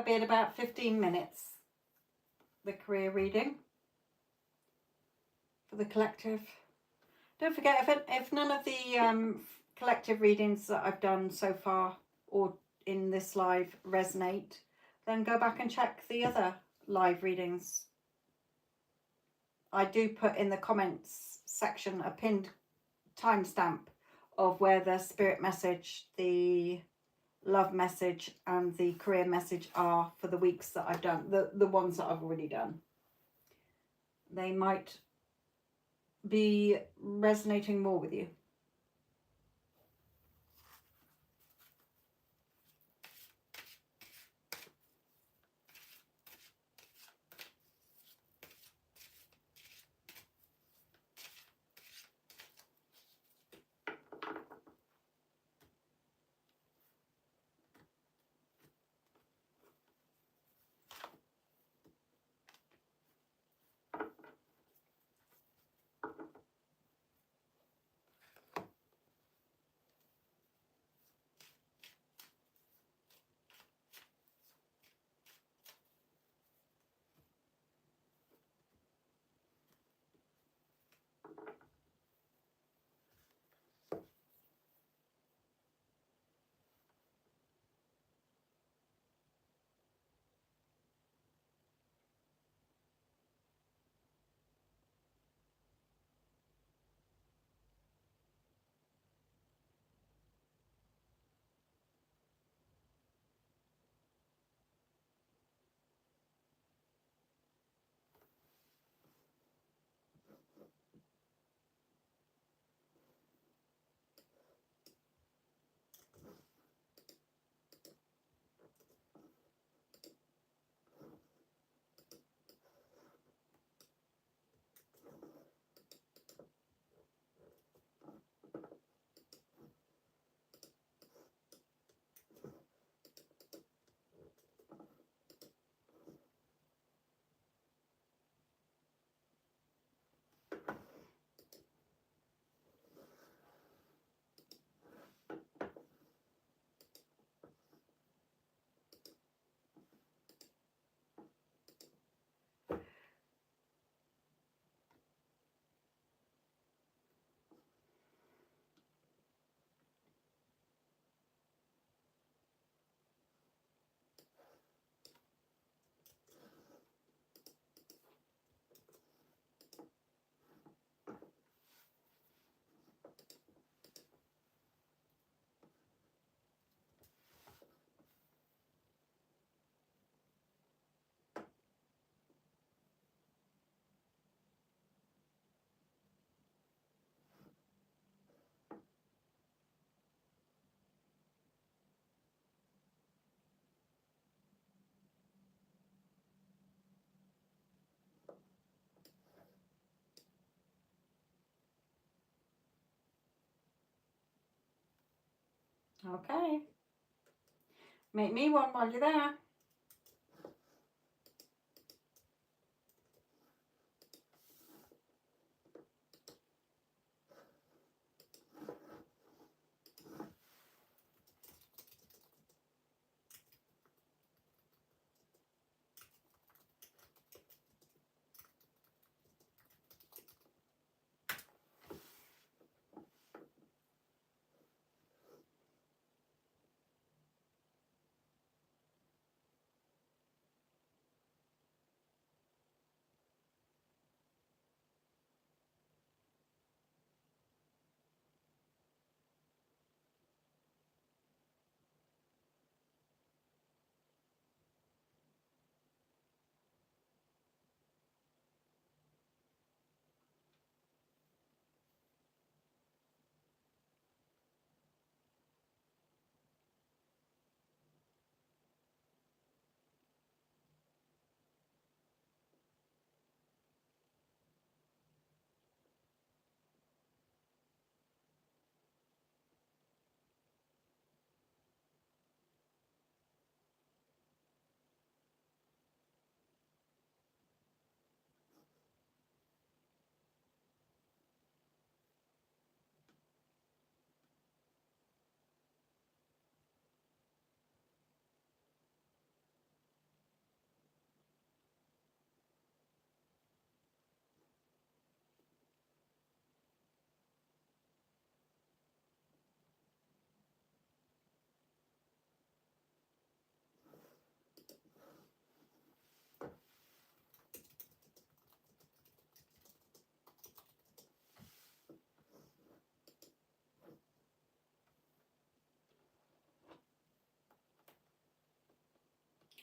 be at about 15 minutes, the career reading for the collective. Don't forget, if none of the collective readings that I've done so far or in this live resonate, then go back and check the other live readings. I do put in the comments section a pinned timestamp of where the spirit message, the love message and the career message are for the weeks that I've done, the ones that I've already done. They might be resonating more with you. Okay. Make me one while you're there.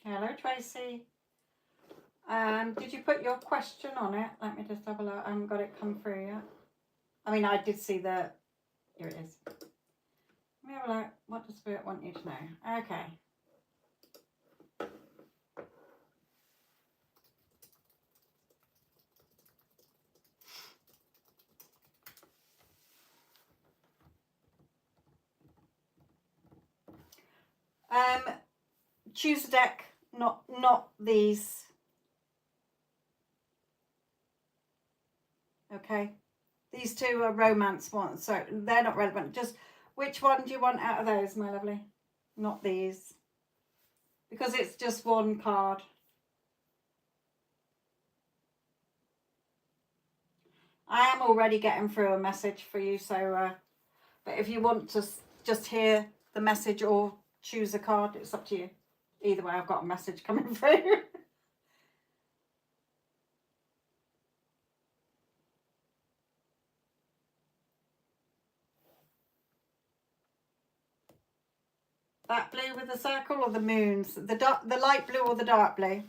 Hello, Tracy. Did you put your question on it? Let me just have a look. I haven't got it come through yet. I mean, I did see the... Here it is. Let me have a look. What does Spirit want you to know? Okay. Choose a deck, not these. Okay. These two are romance ones, so they're not relevant. Just which one do you want out of those, my lovely? Not these. Because it's just one card. I am already getting through a message for you, so but if you want to just hear the message or choose a card, it's up to you. Either way, I've got a message coming through. That blue with the circle or the moons? The light blue or the dark blue?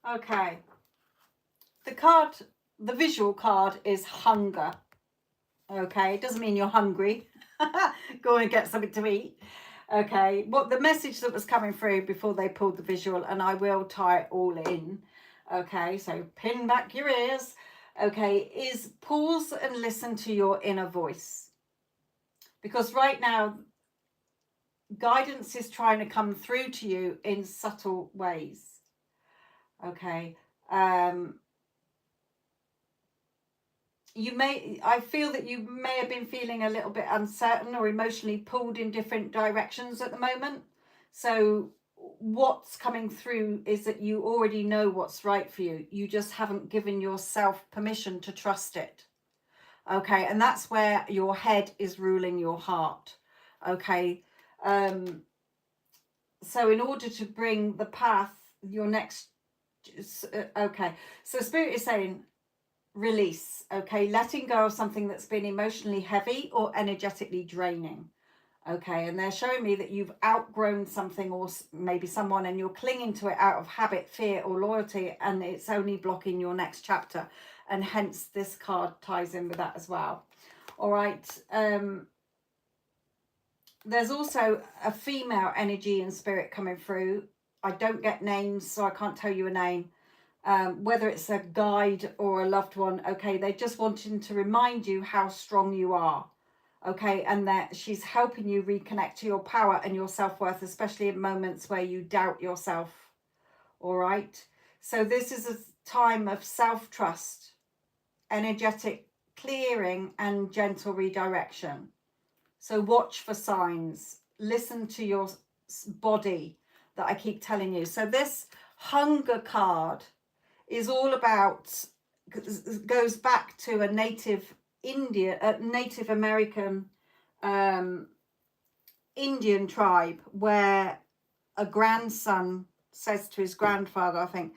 Okay. The visual card is hunger. Okay, it doesn't mean you're hungry. Go and get something to eat. Okay, what the message that was coming through before they pulled the visual, and I will tie it all in. Okay, so pin back your ears. Okay, is pause and listen to your inner voice. Because right now, guidance is trying to come through to you in subtle ways. Okay. I feel that you may have been feeling a little bit uncertain or emotionally pulled in different directions at the moment. So what's coming through is that you already know what's right for you. You just haven't given yourself permission to trust it. Okay, and that's where your head is ruling your heart. Okay. So in order to bring the path, your next... Okay, so Spirit is saying, release. Okay, letting go of something that's been emotionally heavy or energetically draining. Okay, and they're showing me that you've outgrown something or maybe someone, and you're clinging to it out of habit, fear or loyalty, and it's only blocking your next chapter, and hence this card ties in with that as well. All right. There's also a female energy and spirit coming through. I don't get names, so I can't tell you a name. Whether it's a guide or a loved one, okay, they're just wanting to remind you how strong you are, okay, and that she's helping you reconnect to your power and your self-worth, especially in moments where you doubt yourself. All right, so this is a time of self-trust, energetic clearing and gentle redirection. So watch for signs, listen to your body that I keep telling you. So this hunger card is all about, goes back to a Native American Indian tribe, where a grandson says to his grandfather, I think,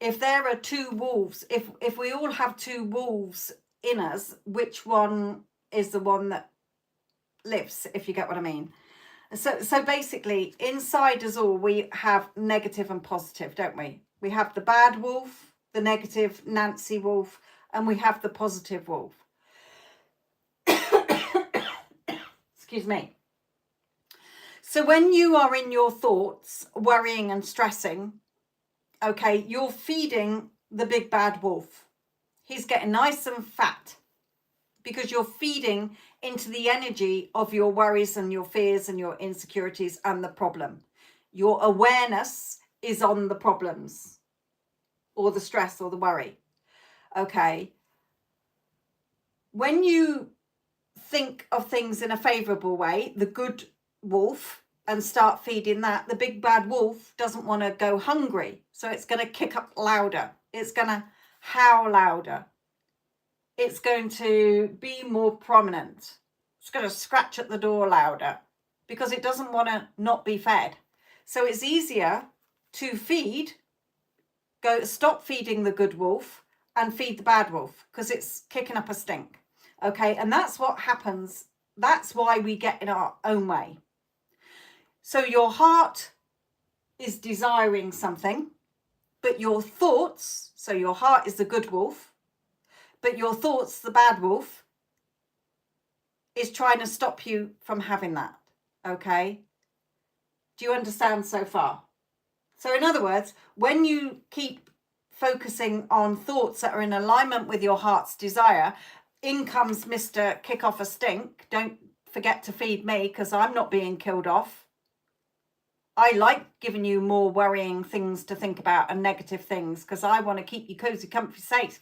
if there are two wolves, if we all have two wolves in us, which one is the one that lives, if you get what I mean? So basically, inside us all, we have negative and positive, don't we? We have the bad wolf, the negative Nancy wolf, and we have the positive wolf. Excuse me. So when you are in your thoughts, worrying and stressing, okay, you're feeding the big bad wolf. He's getting nice and fat because you're feeding into the energy of your worries and your fears and your insecurities and the problem. Your awareness is on the problems or the stress or the worry. Okay. When you think of things in a favorable way, the good wolf, and start feeding that, the big bad wolf doesn't want to go hungry. So it's going to kick up louder. It's going to howl louder. It's going to be more prominent. It's going to scratch at the door louder because it doesn't want to not be fed. So it's easier to stop feeding the good wolf and feed the bad wolf because it's kicking up a stink. Okay, and that's what happens. That's why we get in our own way. So your heart is desiring something, but your thoughts, so your heart is the good wolf, but your thoughts, the bad wolf, is trying to stop you from having that. Okay? Do you understand so far? So in other words, when you keep focusing on thoughts that are in alignment with your heart's desire, in comes Mr. Kick Off a Stink. Don't forget to feed me because I'm not being killed off. I like giving you more worrying things to think about and negative things because I want to keep you cozy, comfy, safe.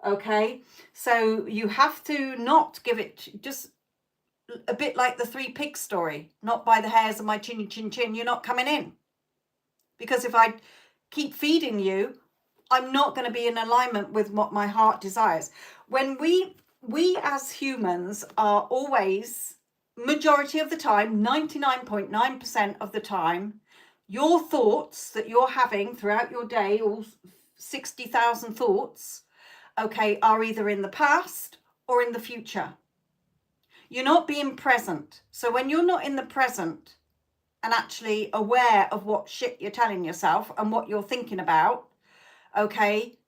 Okay, so you have to not give it, just a bit like the 3 pigs story, not by the hairs of my chinny chin chin, you're not coming in. Because if I keep feeding you, I'm not going to be in alignment with what my heart desires. When we as humans are always, majority of the time, 99.9% of the time, your thoughts that you're having throughout your day, all 60,000 thoughts, okay, are either in the past or in the future. You're not being present. So when you're not in the present and actually aware of what shit you're telling yourself and what you're thinking about, okay,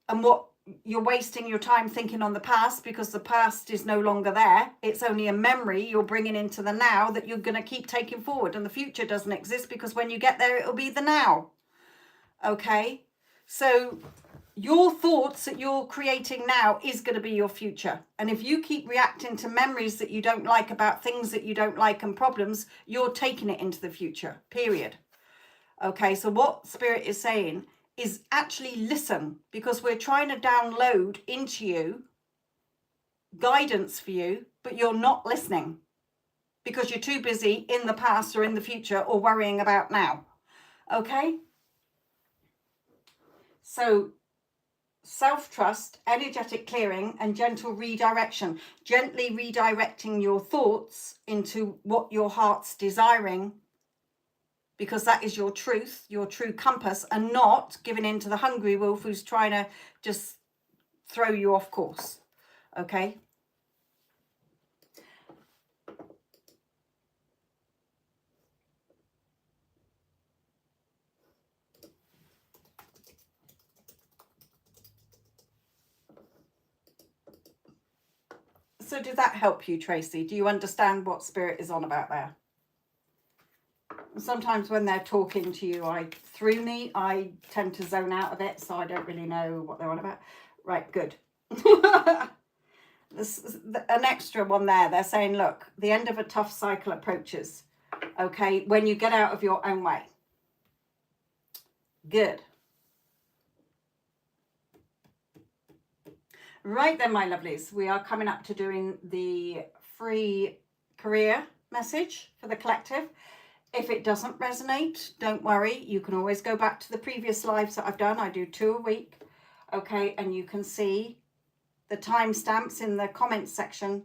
and what you're wasting your time thinking on the past because the past is no longer there. It's only a memory you're bringing into the now that you're going to keep taking forward, and the future doesn't exist because when you get there, it'll be the now. Okay, so your thoughts that you're creating now is going to be your future. And if you keep reacting to memories that you don't like about things that you don't like and problems, you're taking it into the future, period. Okay, so what Spirit is saying is actually listen, because we're trying to download into you guidance for you, but you're not listening because you're too busy in the past or in the future or worrying about now. Okay? So self-trust, energetic clearing, and gentle redirection. Gently redirecting your thoughts into what your heart's desiring, because that is your truth, your true compass, and not giving in to the hungry wolf who's trying to just throw you off course. Okay? So did that help you, Tracy? Do you understand what Spirit is on about there? Sometimes when they're talking to you, I tend to zone out of it, so I don't really know what they're on about. Right, good. An extra one there. They're saying, look, the end of a tough cycle approaches. Okay, when you get out of your own way. Good. Right then, my lovelies, we are coming up to doing the free career message for the collective. If it doesn't resonate, don't worry. You can always go back to the previous lives that I've done. I do 2 a week. Okay, and you can see the timestamps in the comments section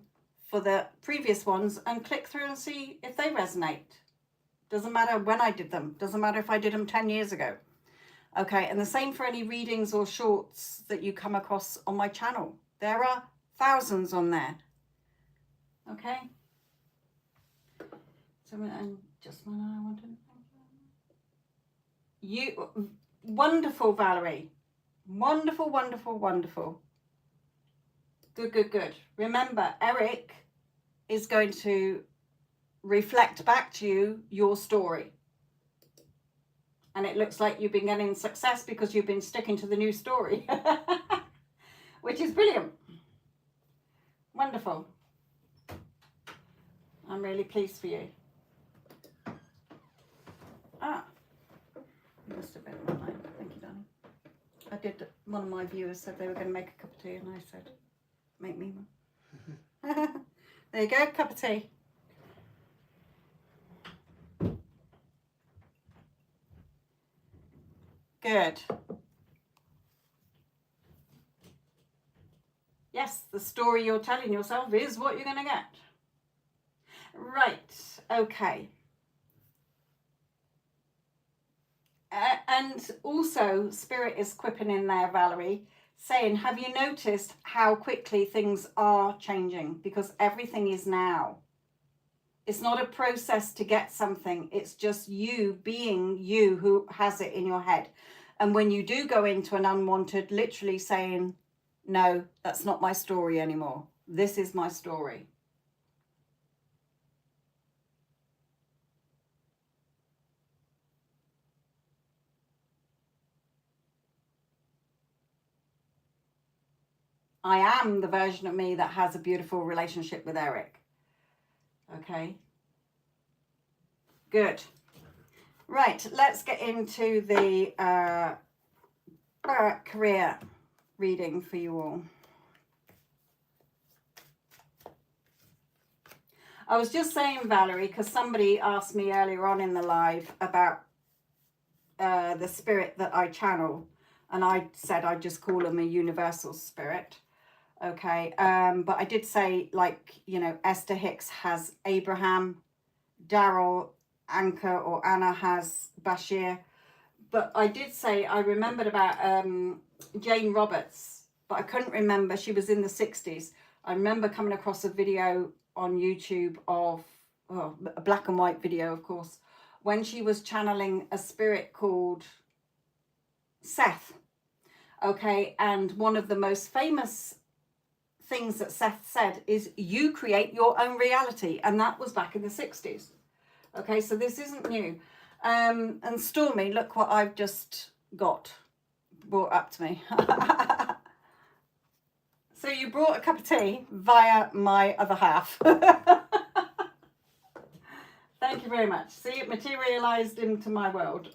for the previous ones and click through and see if they resonate. Doesn't matter when I did them. Doesn't matter if I did them 10 years ago. Okay, and the same for any readings or shorts that you come across on my channel. There are thousands on there. Okay. So, and just when I want to you, wonderful, Valerie. Wonderful, wonderful, wonderful. Good, good, good. Remember, Eric is going to reflect back to you your story. And it looks like you've been getting success because you've been sticking to the new story, which is brilliant. Wonderful. I'm really pleased for you. Ah. I did, one of my viewers said they were going to make a cup of tea, and I said, make me one. There you go, cup of tea. Good. Yes, the story you're telling yourself is what you're going to get. Right, okay. And also, Spirit is quipping in there, Valerie, saying, have you noticed how quickly things are changing? Because everything is now. It's not a process to get something. It's just you being you who has it in your head. And when you do go into an unwanted, literally saying, no, that's not my story anymore. This is my story. I am the version of me that has a beautiful relationship with Eric. Okay. Good. Right, let's get into the career reading for you all. I was just saying, Valerie, because somebody asked me earlier on in the live about the spirit that I channel, and I said I'd just call them a universal spirit. Okay, but I did say, like, you know, Esther Hicks has Abraham, Daryl Anchor or Anna has Bashir. But I did say I remembered about Jane Roberts, but I couldn't remember. She was in the 60s. I remember coming across a video on YouTube of, well, a black and white video, of course, when she was channeling a spirit called Seth. Okay, and one of the most famous things that Seth said is, you create your own reality. And that was back in the 60s. Okay, so this isn't new. And Stormy, look what I've just got brought up to me. So you brought a cup of tea via my other half. Thank you very much. See, it materialized into my world.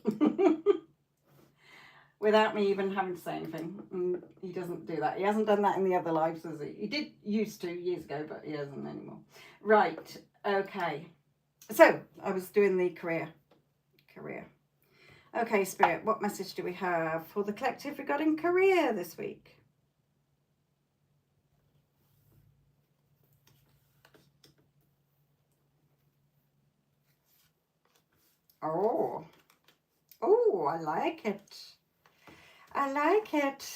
Without me even having to say anything. He doesn't do that. He hasn't done that in the other lives, has he? He did used to years ago, but he hasn't anymore. Right, okay. So, I was doing the career. Okay, Spirit, what message do we have for the collective regarding career this week? Oh, I like it. I like it.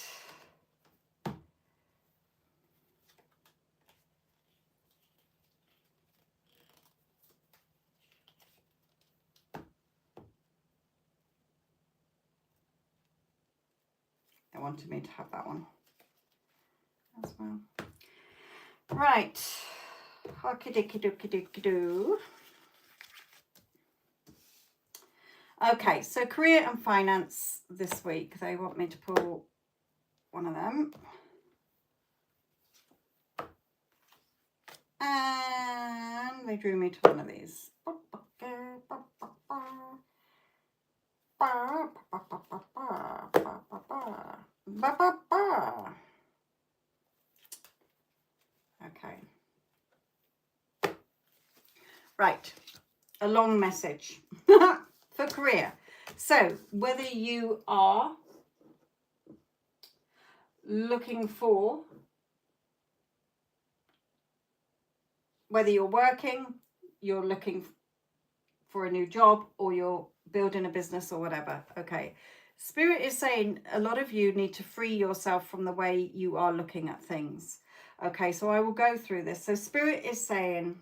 They wanted me to have that one as well. Right. Hockey dicky dookie dookie doo. Okay, so career and finance this week. They want me to pull one of them. And they drew me to one of these. Okay. Right. A long message for career. So whether you are looking for, whether you're working, you're looking for a new job, or you're building a business or whatever. Okay. Spirit is saying a lot of you need to free yourself from the way you are looking at things. Okay, so I will go through this. So Spirit is saying,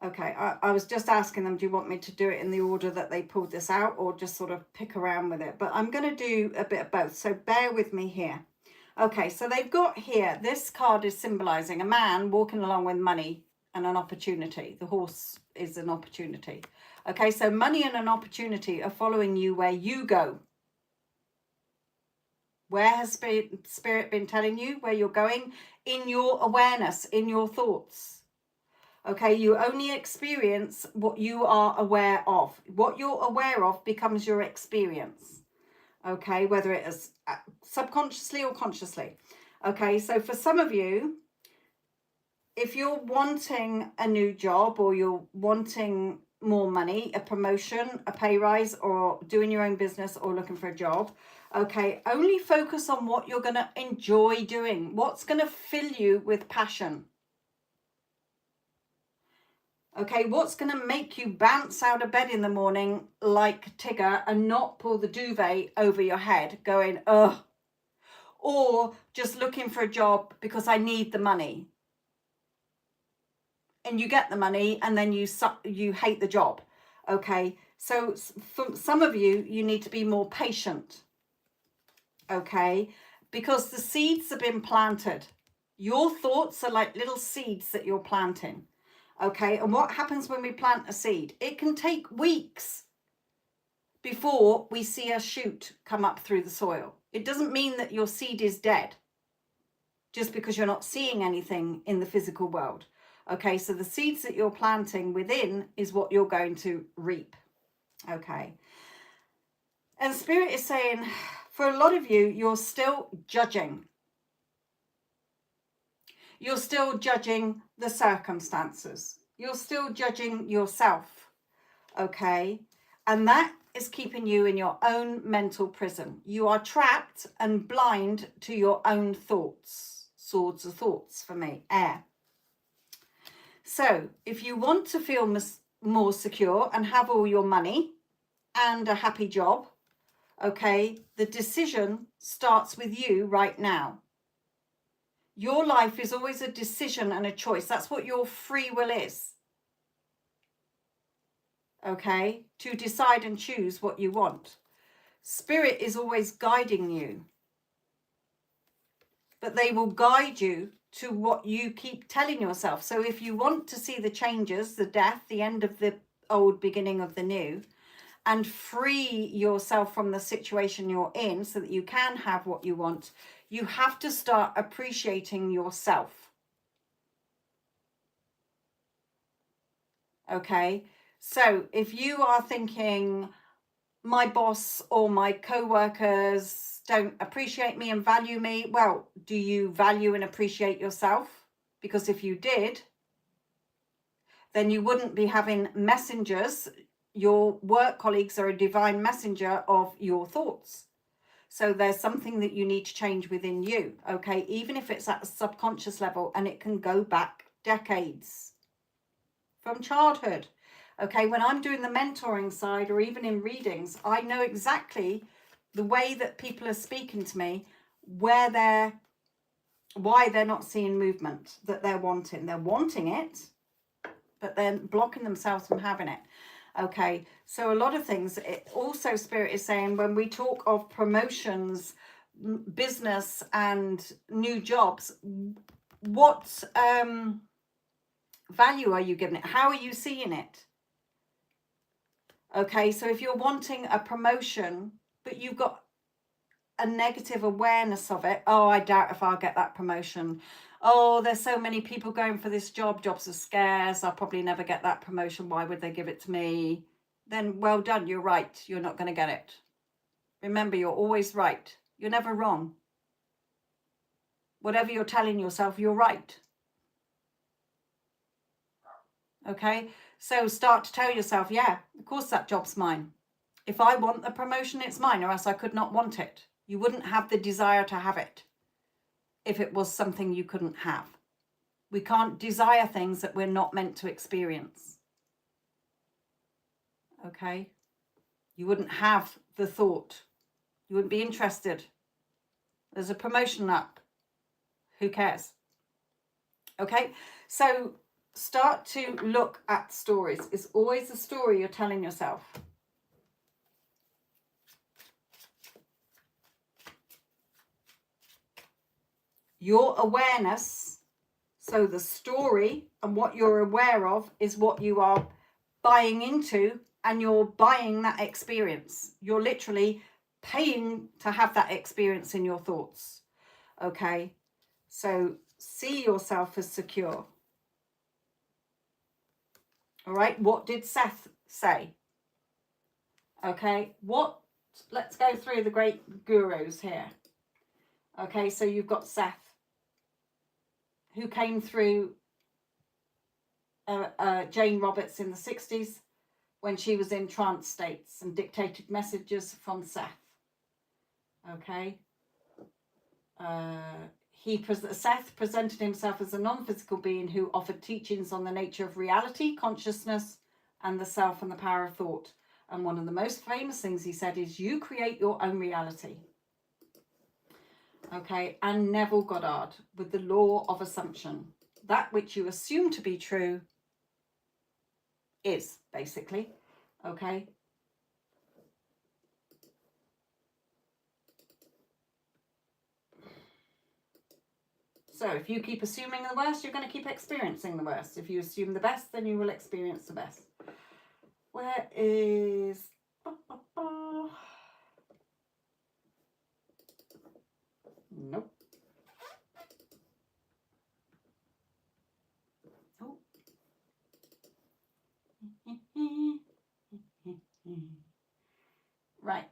okay, I was just asking them, do you want me to do it in the order that they pulled this out, or just sort of pick around with it? But I'm going to do a bit of both, so bear with me here. Okay, so they've got here, this card is symbolizing a man walking along with money and an opportunity. The horse is an opportunity. Okay, so money and an opportunity are following you where you go. Where has Spirit been telling you where you're going? In your awareness, in your thoughts. Okay, you only experience what you are aware of. What you're aware of becomes your experience. Okay, whether it is subconsciously or consciously. Okay, so for some of you, if you're wanting a new job or you're wanting more money, a promotion, a pay rise, or doing your own business or looking for a job, okay, only focus on what you're going to enjoy doing, what's going to fill you with passion. Okay, what's going to make you bounce out of bed in the morning like Tigger and not pull the duvet over your head going, ugh, or just looking for a job because I need the money. And you get the money and then you hate the job. Okay, so for some of you, you need to be more patient. Okay, because the seeds have been planted. Your thoughts are like little seeds that you're planting. Okay, and what happens when we plant a seed? It can take weeks before we see a shoot come up through the soil. It doesn't mean that your seed is dead just because you're not seeing anything in the physical world. Okay, so the seeds that you're planting within is what you're going to reap. Okay. And Spirit is saying, for a lot of you, you're still judging. You're still judging the circumstances. You're still judging yourself. Okay. And that is keeping you in your own mental prison. You are trapped and blind to your own thoughts. Swords of thoughts for me, air. So if you want to feel more secure and have all your money and a happy job, okay, the decision starts with you right now. Your life is always a decision and a choice. That's what your free will is. Okay, to decide and choose what you want. Spirit is always guiding you, but they will guide you to what you keep telling yourself. So if you want to see the changes, the death, the end of the old, beginning of the new, and free yourself from the situation you're in so that you can have what you want, you have to start appreciating yourself. Okay, so if you are thinking, my boss or my co-workers don't appreciate me and value me, well, do you value and appreciate yourself? Because if you did, then you wouldn't be having messengers. Your work colleagues are a divine messenger of your thoughts. So there's something that you need to change within you, okay? Even if it's at a subconscious level, and it can go back decades from childhood. Okay, when I'm doing the mentoring side or even in readings, I know exactly the way that people are speaking to me, why they're not seeing movement that they're wanting. They're wanting it, but they're blocking themselves from having it. Okay, so a lot of things. Also, Spirit is saying when we talk of promotions, business and new jobs, what value are you giving it? How are you seeing it? Okay, so if you're wanting a promotion, but you've got a negative awareness of it, oh, I doubt if I'll get that promotion. Oh, there's so many people going for this job. Jobs are scarce. I'll probably never get that promotion. Why would they give it to me? Then well done. You're right. You're not going to get it. Remember, you're always right. You're never wrong. Whatever you're telling yourself, you're right. Okay, so start to tell yourself, yeah, of course that job's mine. If I want the promotion, it's mine, or else I could not want it. You wouldn't have the desire to have it if it was something you couldn't have. We can't desire things that we're not meant to experience. Okay, you wouldn't have the thought. You wouldn't be interested. There's a promotion up. Who cares? Okay, so start to look at stories. It's always a story you're telling yourself. Your awareness, so the story and what you're aware of is what you are buying into, and you're buying that experience. You're literally paying to have that experience in your thoughts. Okay, so see yourself as secure. All right, what did Seth say? Okay, let's go through the great gurus here. Okay, so you've got Seth, who came through Jane Roberts in the 60s when she was in trance states and dictated messages from Seth. Okay. Seth presented himself as a non-physical being who offered teachings on the nature of reality, consciousness, and the self and the power of thought. And one of the most famous things he said is, you create your own reality. Okay, and Neville Goddard with the law of assumption. That which you assume to be true is, basically. Okay. So if you keep assuming the worst, you're going to keep experiencing the worst. If you assume the best, then you will experience the best. Where is... Nope. Oh. Right.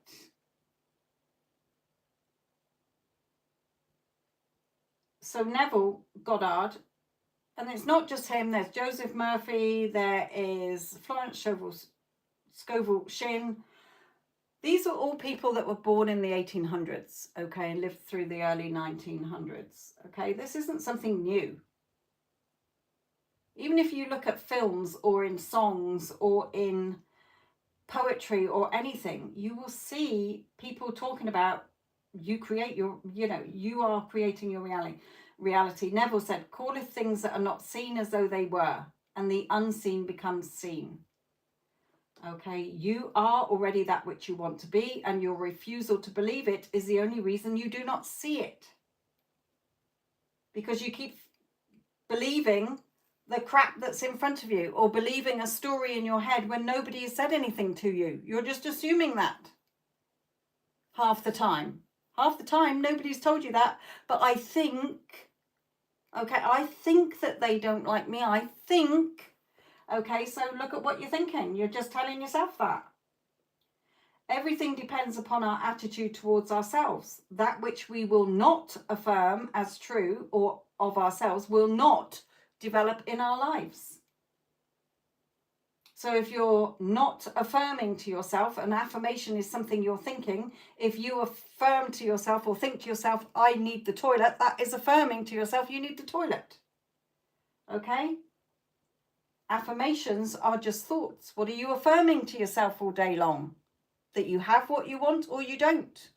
So Neville Goddard, and it's not just him, there's Joseph Murphy, there is Florence Scovel Shinn. These are all people that were born in the 1800s, okay, and lived through the early 1900s, okay? This isn't something new. Even if you look at films or in songs or in poetry or anything, you will see people talking about you are creating your reality. Neville said, calleth things that are not seen as though they were, and the unseen becomes seen. Okay, you are already that which you want to be, and your refusal to believe it is the only reason you do not see it. Because you keep believing the crap that's in front of you, or believing a story in your head when nobody has said anything to you. You're just assuming that half the time. Half the time, nobody's told you that, but I think that they don't like me. Okay, so look at what you're thinking. You're just telling yourself that. Everything depends upon our attitude towards ourselves. That which we will not affirm as true or of ourselves will not develop in our lives. So if you're not affirming to yourself, an affirmation is something you're thinking. If you affirm to yourself or think to yourself, I need the toilet, that is affirming to yourself you need the toilet. Okay? Affirmations are just thoughts. What are you affirming to yourself all day long? That you have what you want or you don't.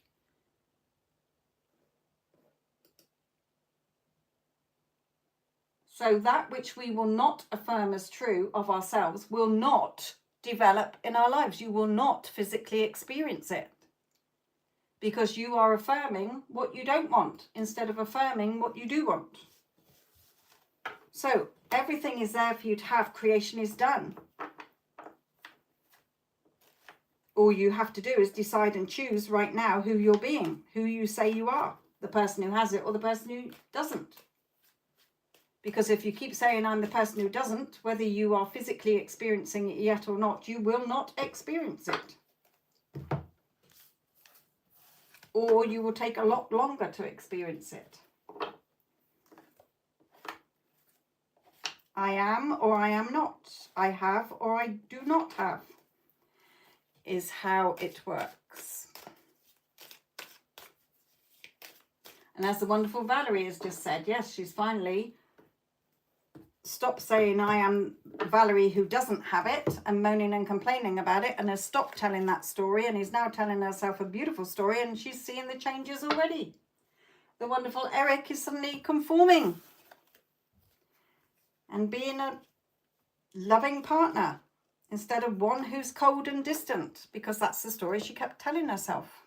So that which we will not affirm as true of ourselves will not develop in our lives. You will not physically experience it. Because you are affirming what you don't want instead of affirming what you do want. So everything is there for you to have. Creation is done. All you have to do is decide and choose right now who you're being, who you say you are, the person who has it or the person who doesn't. Because if you keep saying I'm the person who doesn't, whether you are physically experiencing it yet or not, you will not experience it. Or you will take a lot longer to experience it. I am or I am not. I have or I do not have is how it works. And as the wonderful Valerie has just said, yes, she's finally stopped saying I am Valerie who doesn't have it and moaning and complaining about it, and has stopped telling that story and is now telling herself a beautiful story, and she's seeing the changes already. The wonderful Eric is suddenly conforming and being a loving partner instead of one who's cold and distant, because that's the story she kept telling herself.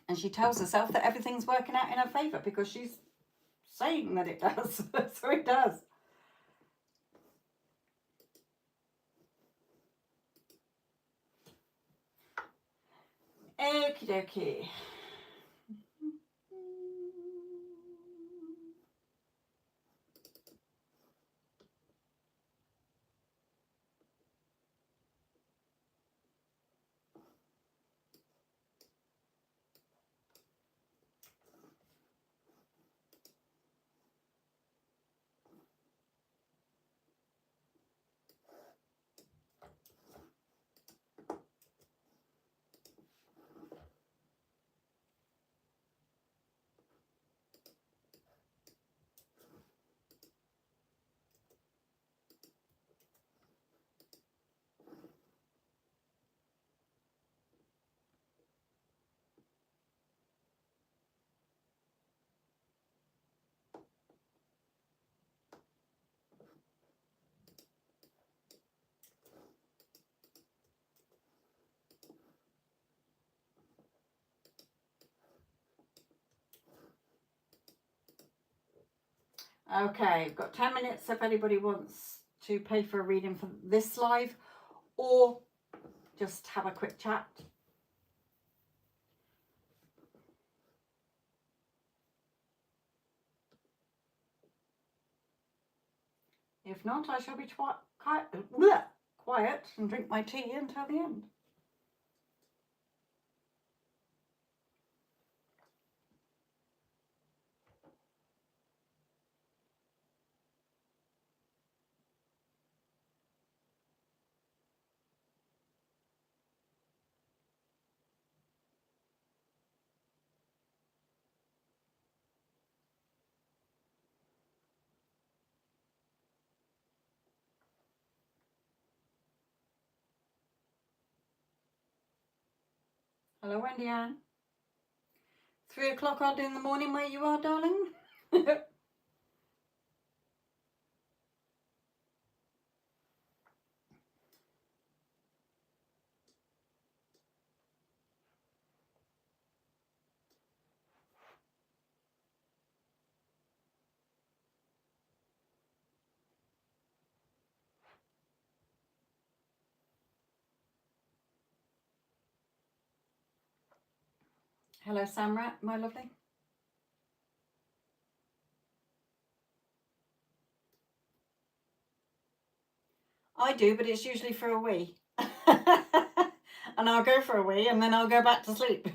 And she tells herself that everything's working out in her favour because she's saying that it does. So it does. Okie dokie. Okay, I've got 10 minutes if anybody wants to pay for a reading for this live or just have a quick chat. If not, I shall be quiet and drink my tea until the end. Hello, Wendy Ann. 3 o'clock odd in the morning where you are, darling? Hello, Samrat, my lovely. I do, but it's usually for a wee. And I'll go for a wee and then I'll go back to sleep.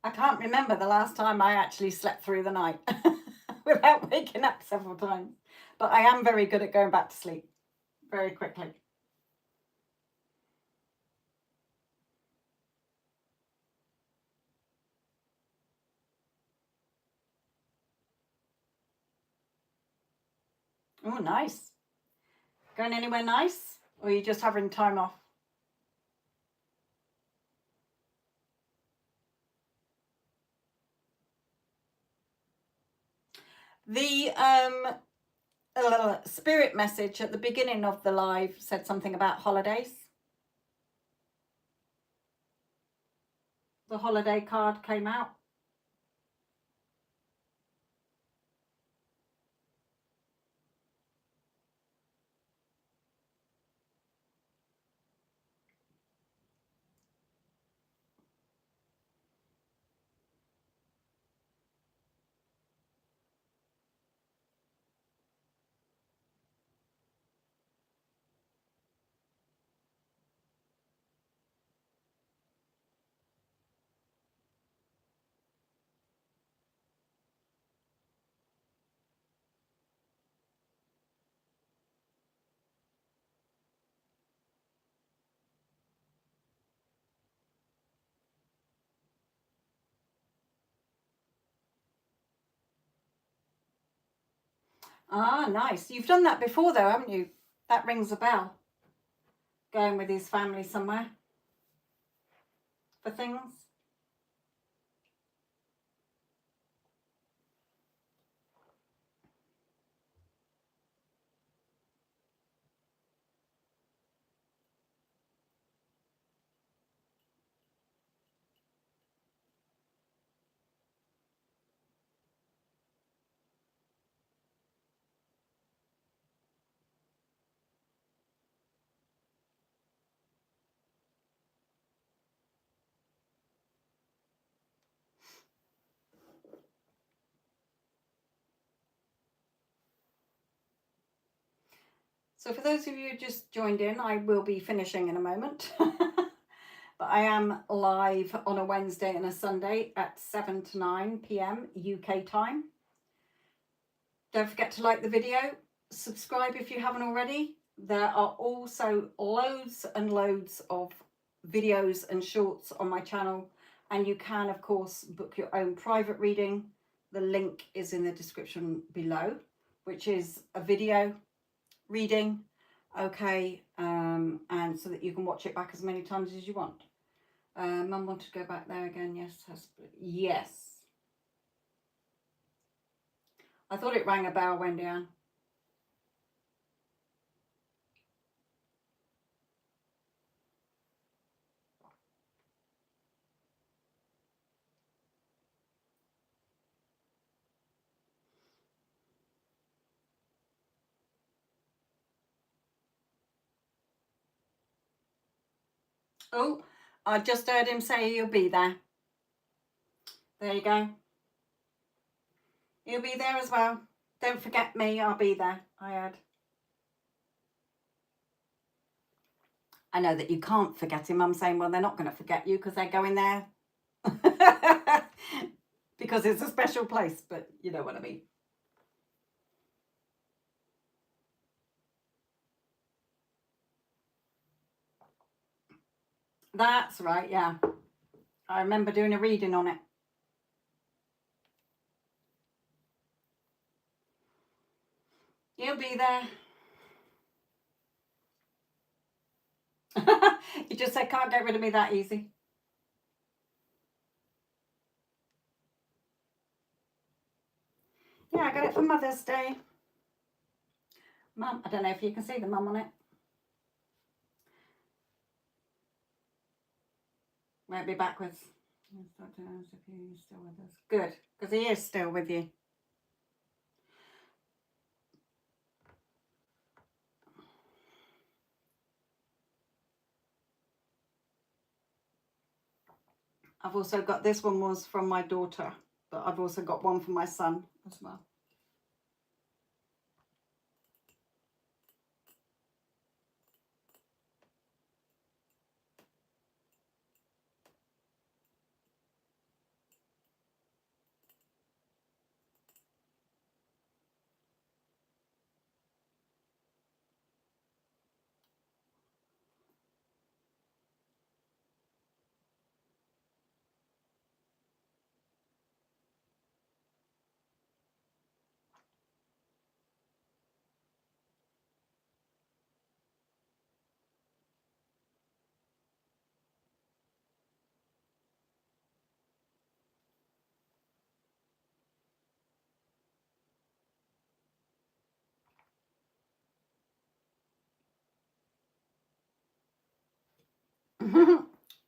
I can't remember the last time I actually slept through the night without waking up several times. But I am very good at going back to sleep very quickly. Oh, nice. Going anywhere nice? Or are you just having time off? The spirit message at the beginning of the live said something about holidays. The holiday card came out. Ah, nice. You've done that before though, haven't you? That rings a bell. Going with his family somewhere for things. So for those of you who just joined in, I will be finishing in a moment. But I am live on a Wednesday and a Sunday at 7 to 9 p.m. UK time. Don't forget to like the video, subscribe if you haven't already. There are also loads and loads of videos and shorts on my channel, and you can of course book your own private reading. The link is in the description below, which is a video reading, okay, and so that you can watch it back as many times as you want. Mum wanted to go back there again. Yes, yes. I thought it rang a bell, Wendy Ann. Oh, I just heard him say he'll be there. There you go. He'll be there as well. Don't forget me, I'll be there, I heard. I know that you can't forget him. I'm saying, well, they're not going to forget you because they're going there. Because it's a special place, but you know what I mean. That's right, yeah. I remember doing a reading on it. You'll be there. You just said, can't get rid of me that easy. Yeah, I got it for Mother's Day. Mum, I don't know if you can see the mum on it. Might be backwards. He's still with us. Good, because he is still with you. I've also got, this one was from my daughter, but I've also got one for my son as well.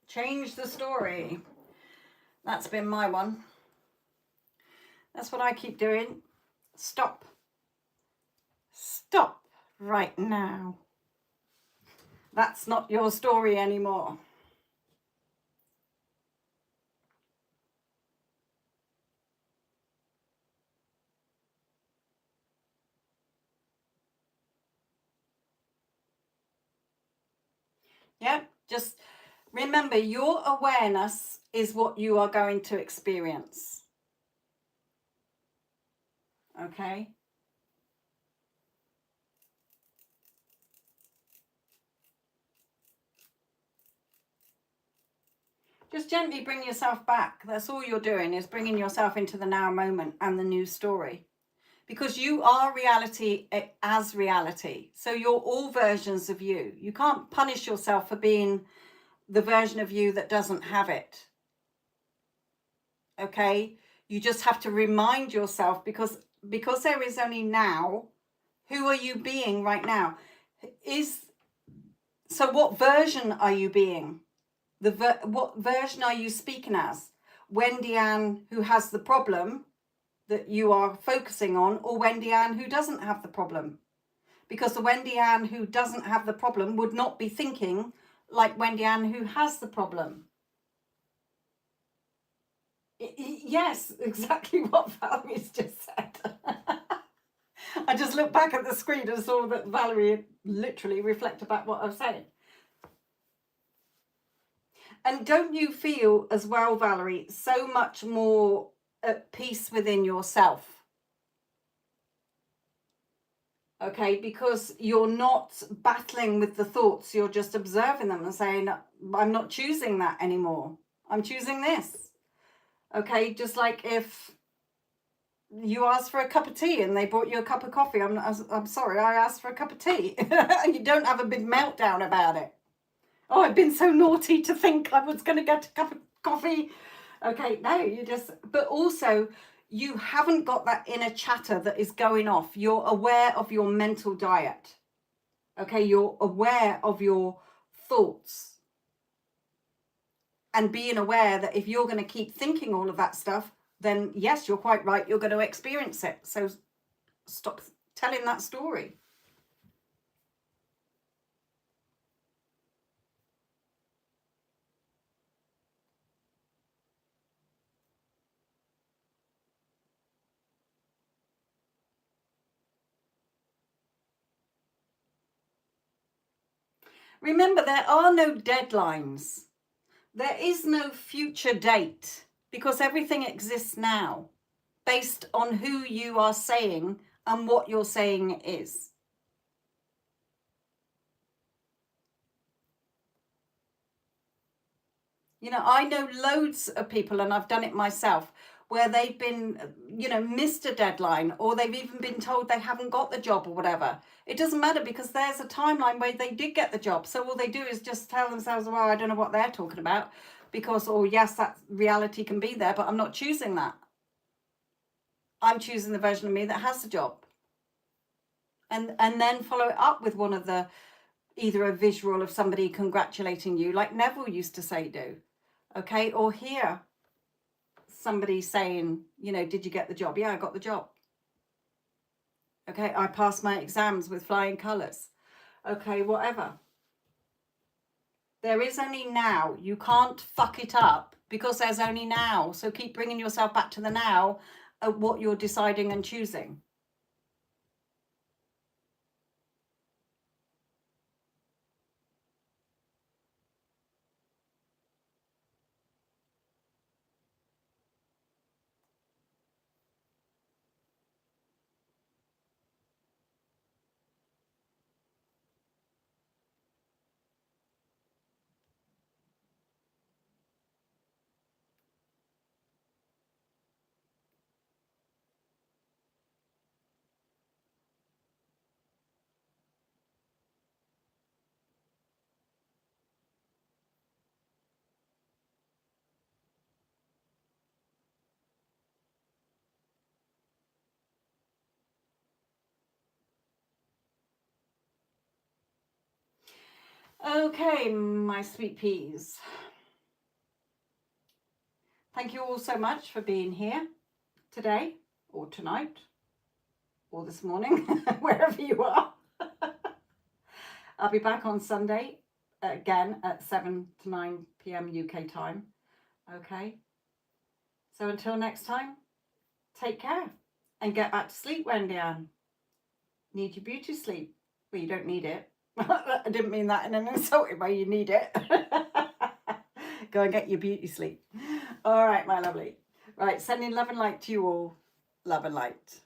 Change the story. That's been my one. That's what I keep doing. Stop. Stop right now. That's not your story anymore. Yeah, just remember, your awareness is what you are going to experience. Okay? Just gently bring yourself back. That's all you're doing, is bringing yourself into the now moment and the new story. Because you are reality as reality. So you're all versions of you. You can't punish yourself for being the version of you that doesn't have it. Okay? You just have to remind yourself, because there is only now. Who are you being right now? So what version are you being? What version are you speaking as? Wendy Ann, who has the problem that you are focusing on, or Wendy Ann, who doesn't have the problem? Because the Wendy Ann who doesn't have the problem would not be thinking like Wendy Ann who has the problem. Yes, exactly what Valerie's just said. I just looked back at the screen and saw that Valerie literally reflected back what I was saying. And don't you feel as well, Valerie, so much more at peace within yourself? Okay, because you're not battling with the thoughts, you're just observing them and saying, I'm not choosing that anymore. I'm choosing this. Okay, just like if you asked for a cup of tea and they brought you a cup of coffee. I'm sorry, I asked for a cup of tea. You don't have a big meltdown about it. Oh, I've been so naughty to think I was going to get a cup of coffee. Okay, no, you just, but also you haven't got that inner chatter that is going off. You're aware of your mental diet. Okay, you're aware of your thoughts. And being aware that if you're going to keep thinking all of that stuff, then yes, you're quite right, you're going to experience it. So stop telling that story. Remember, there are no deadlines. There is no future date because everything exists now based on who you are saying and what you're saying is. You know, I know loads of people, and I've done it myself, where they've been, you know, missed a deadline, or they've even been told they haven't got the job or whatever. It doesn't matter because there's a timeline where they did get the job. So all they do is just tell themselves, well, I don't know what they're talking about because, or yes, that reality can be there, but I'm not choosing that. I'm choosing the version of me that has the job. And then follow it up with one of the, either a visual of somebody congratulating you, like Neville used to say do. Okay, or hear somebody saying, you know, did you get the job? Yeah, I got the job. Okay, I passed my exams with flying colours. Okay, whatever. There is only now. You can't fuck it up because there's only now. So keep bringing yourself back to the now of what you're deciding and choosing. Okay, my sweet peas. Thank you all so much for being here today or tonight or this morning, wherever you are. I'll be back on Sunday again at 7 to 9 p.m. UK time. Okay. So until next time, take care and get back to sleep, Wendy Ann. Need your beauty sleep. Well, you don't need it. I didn't mean that in an insulting way. You need it. Go and get your beauty sleep. All right, my lovely. Right, sending love and light to you all. Love and light.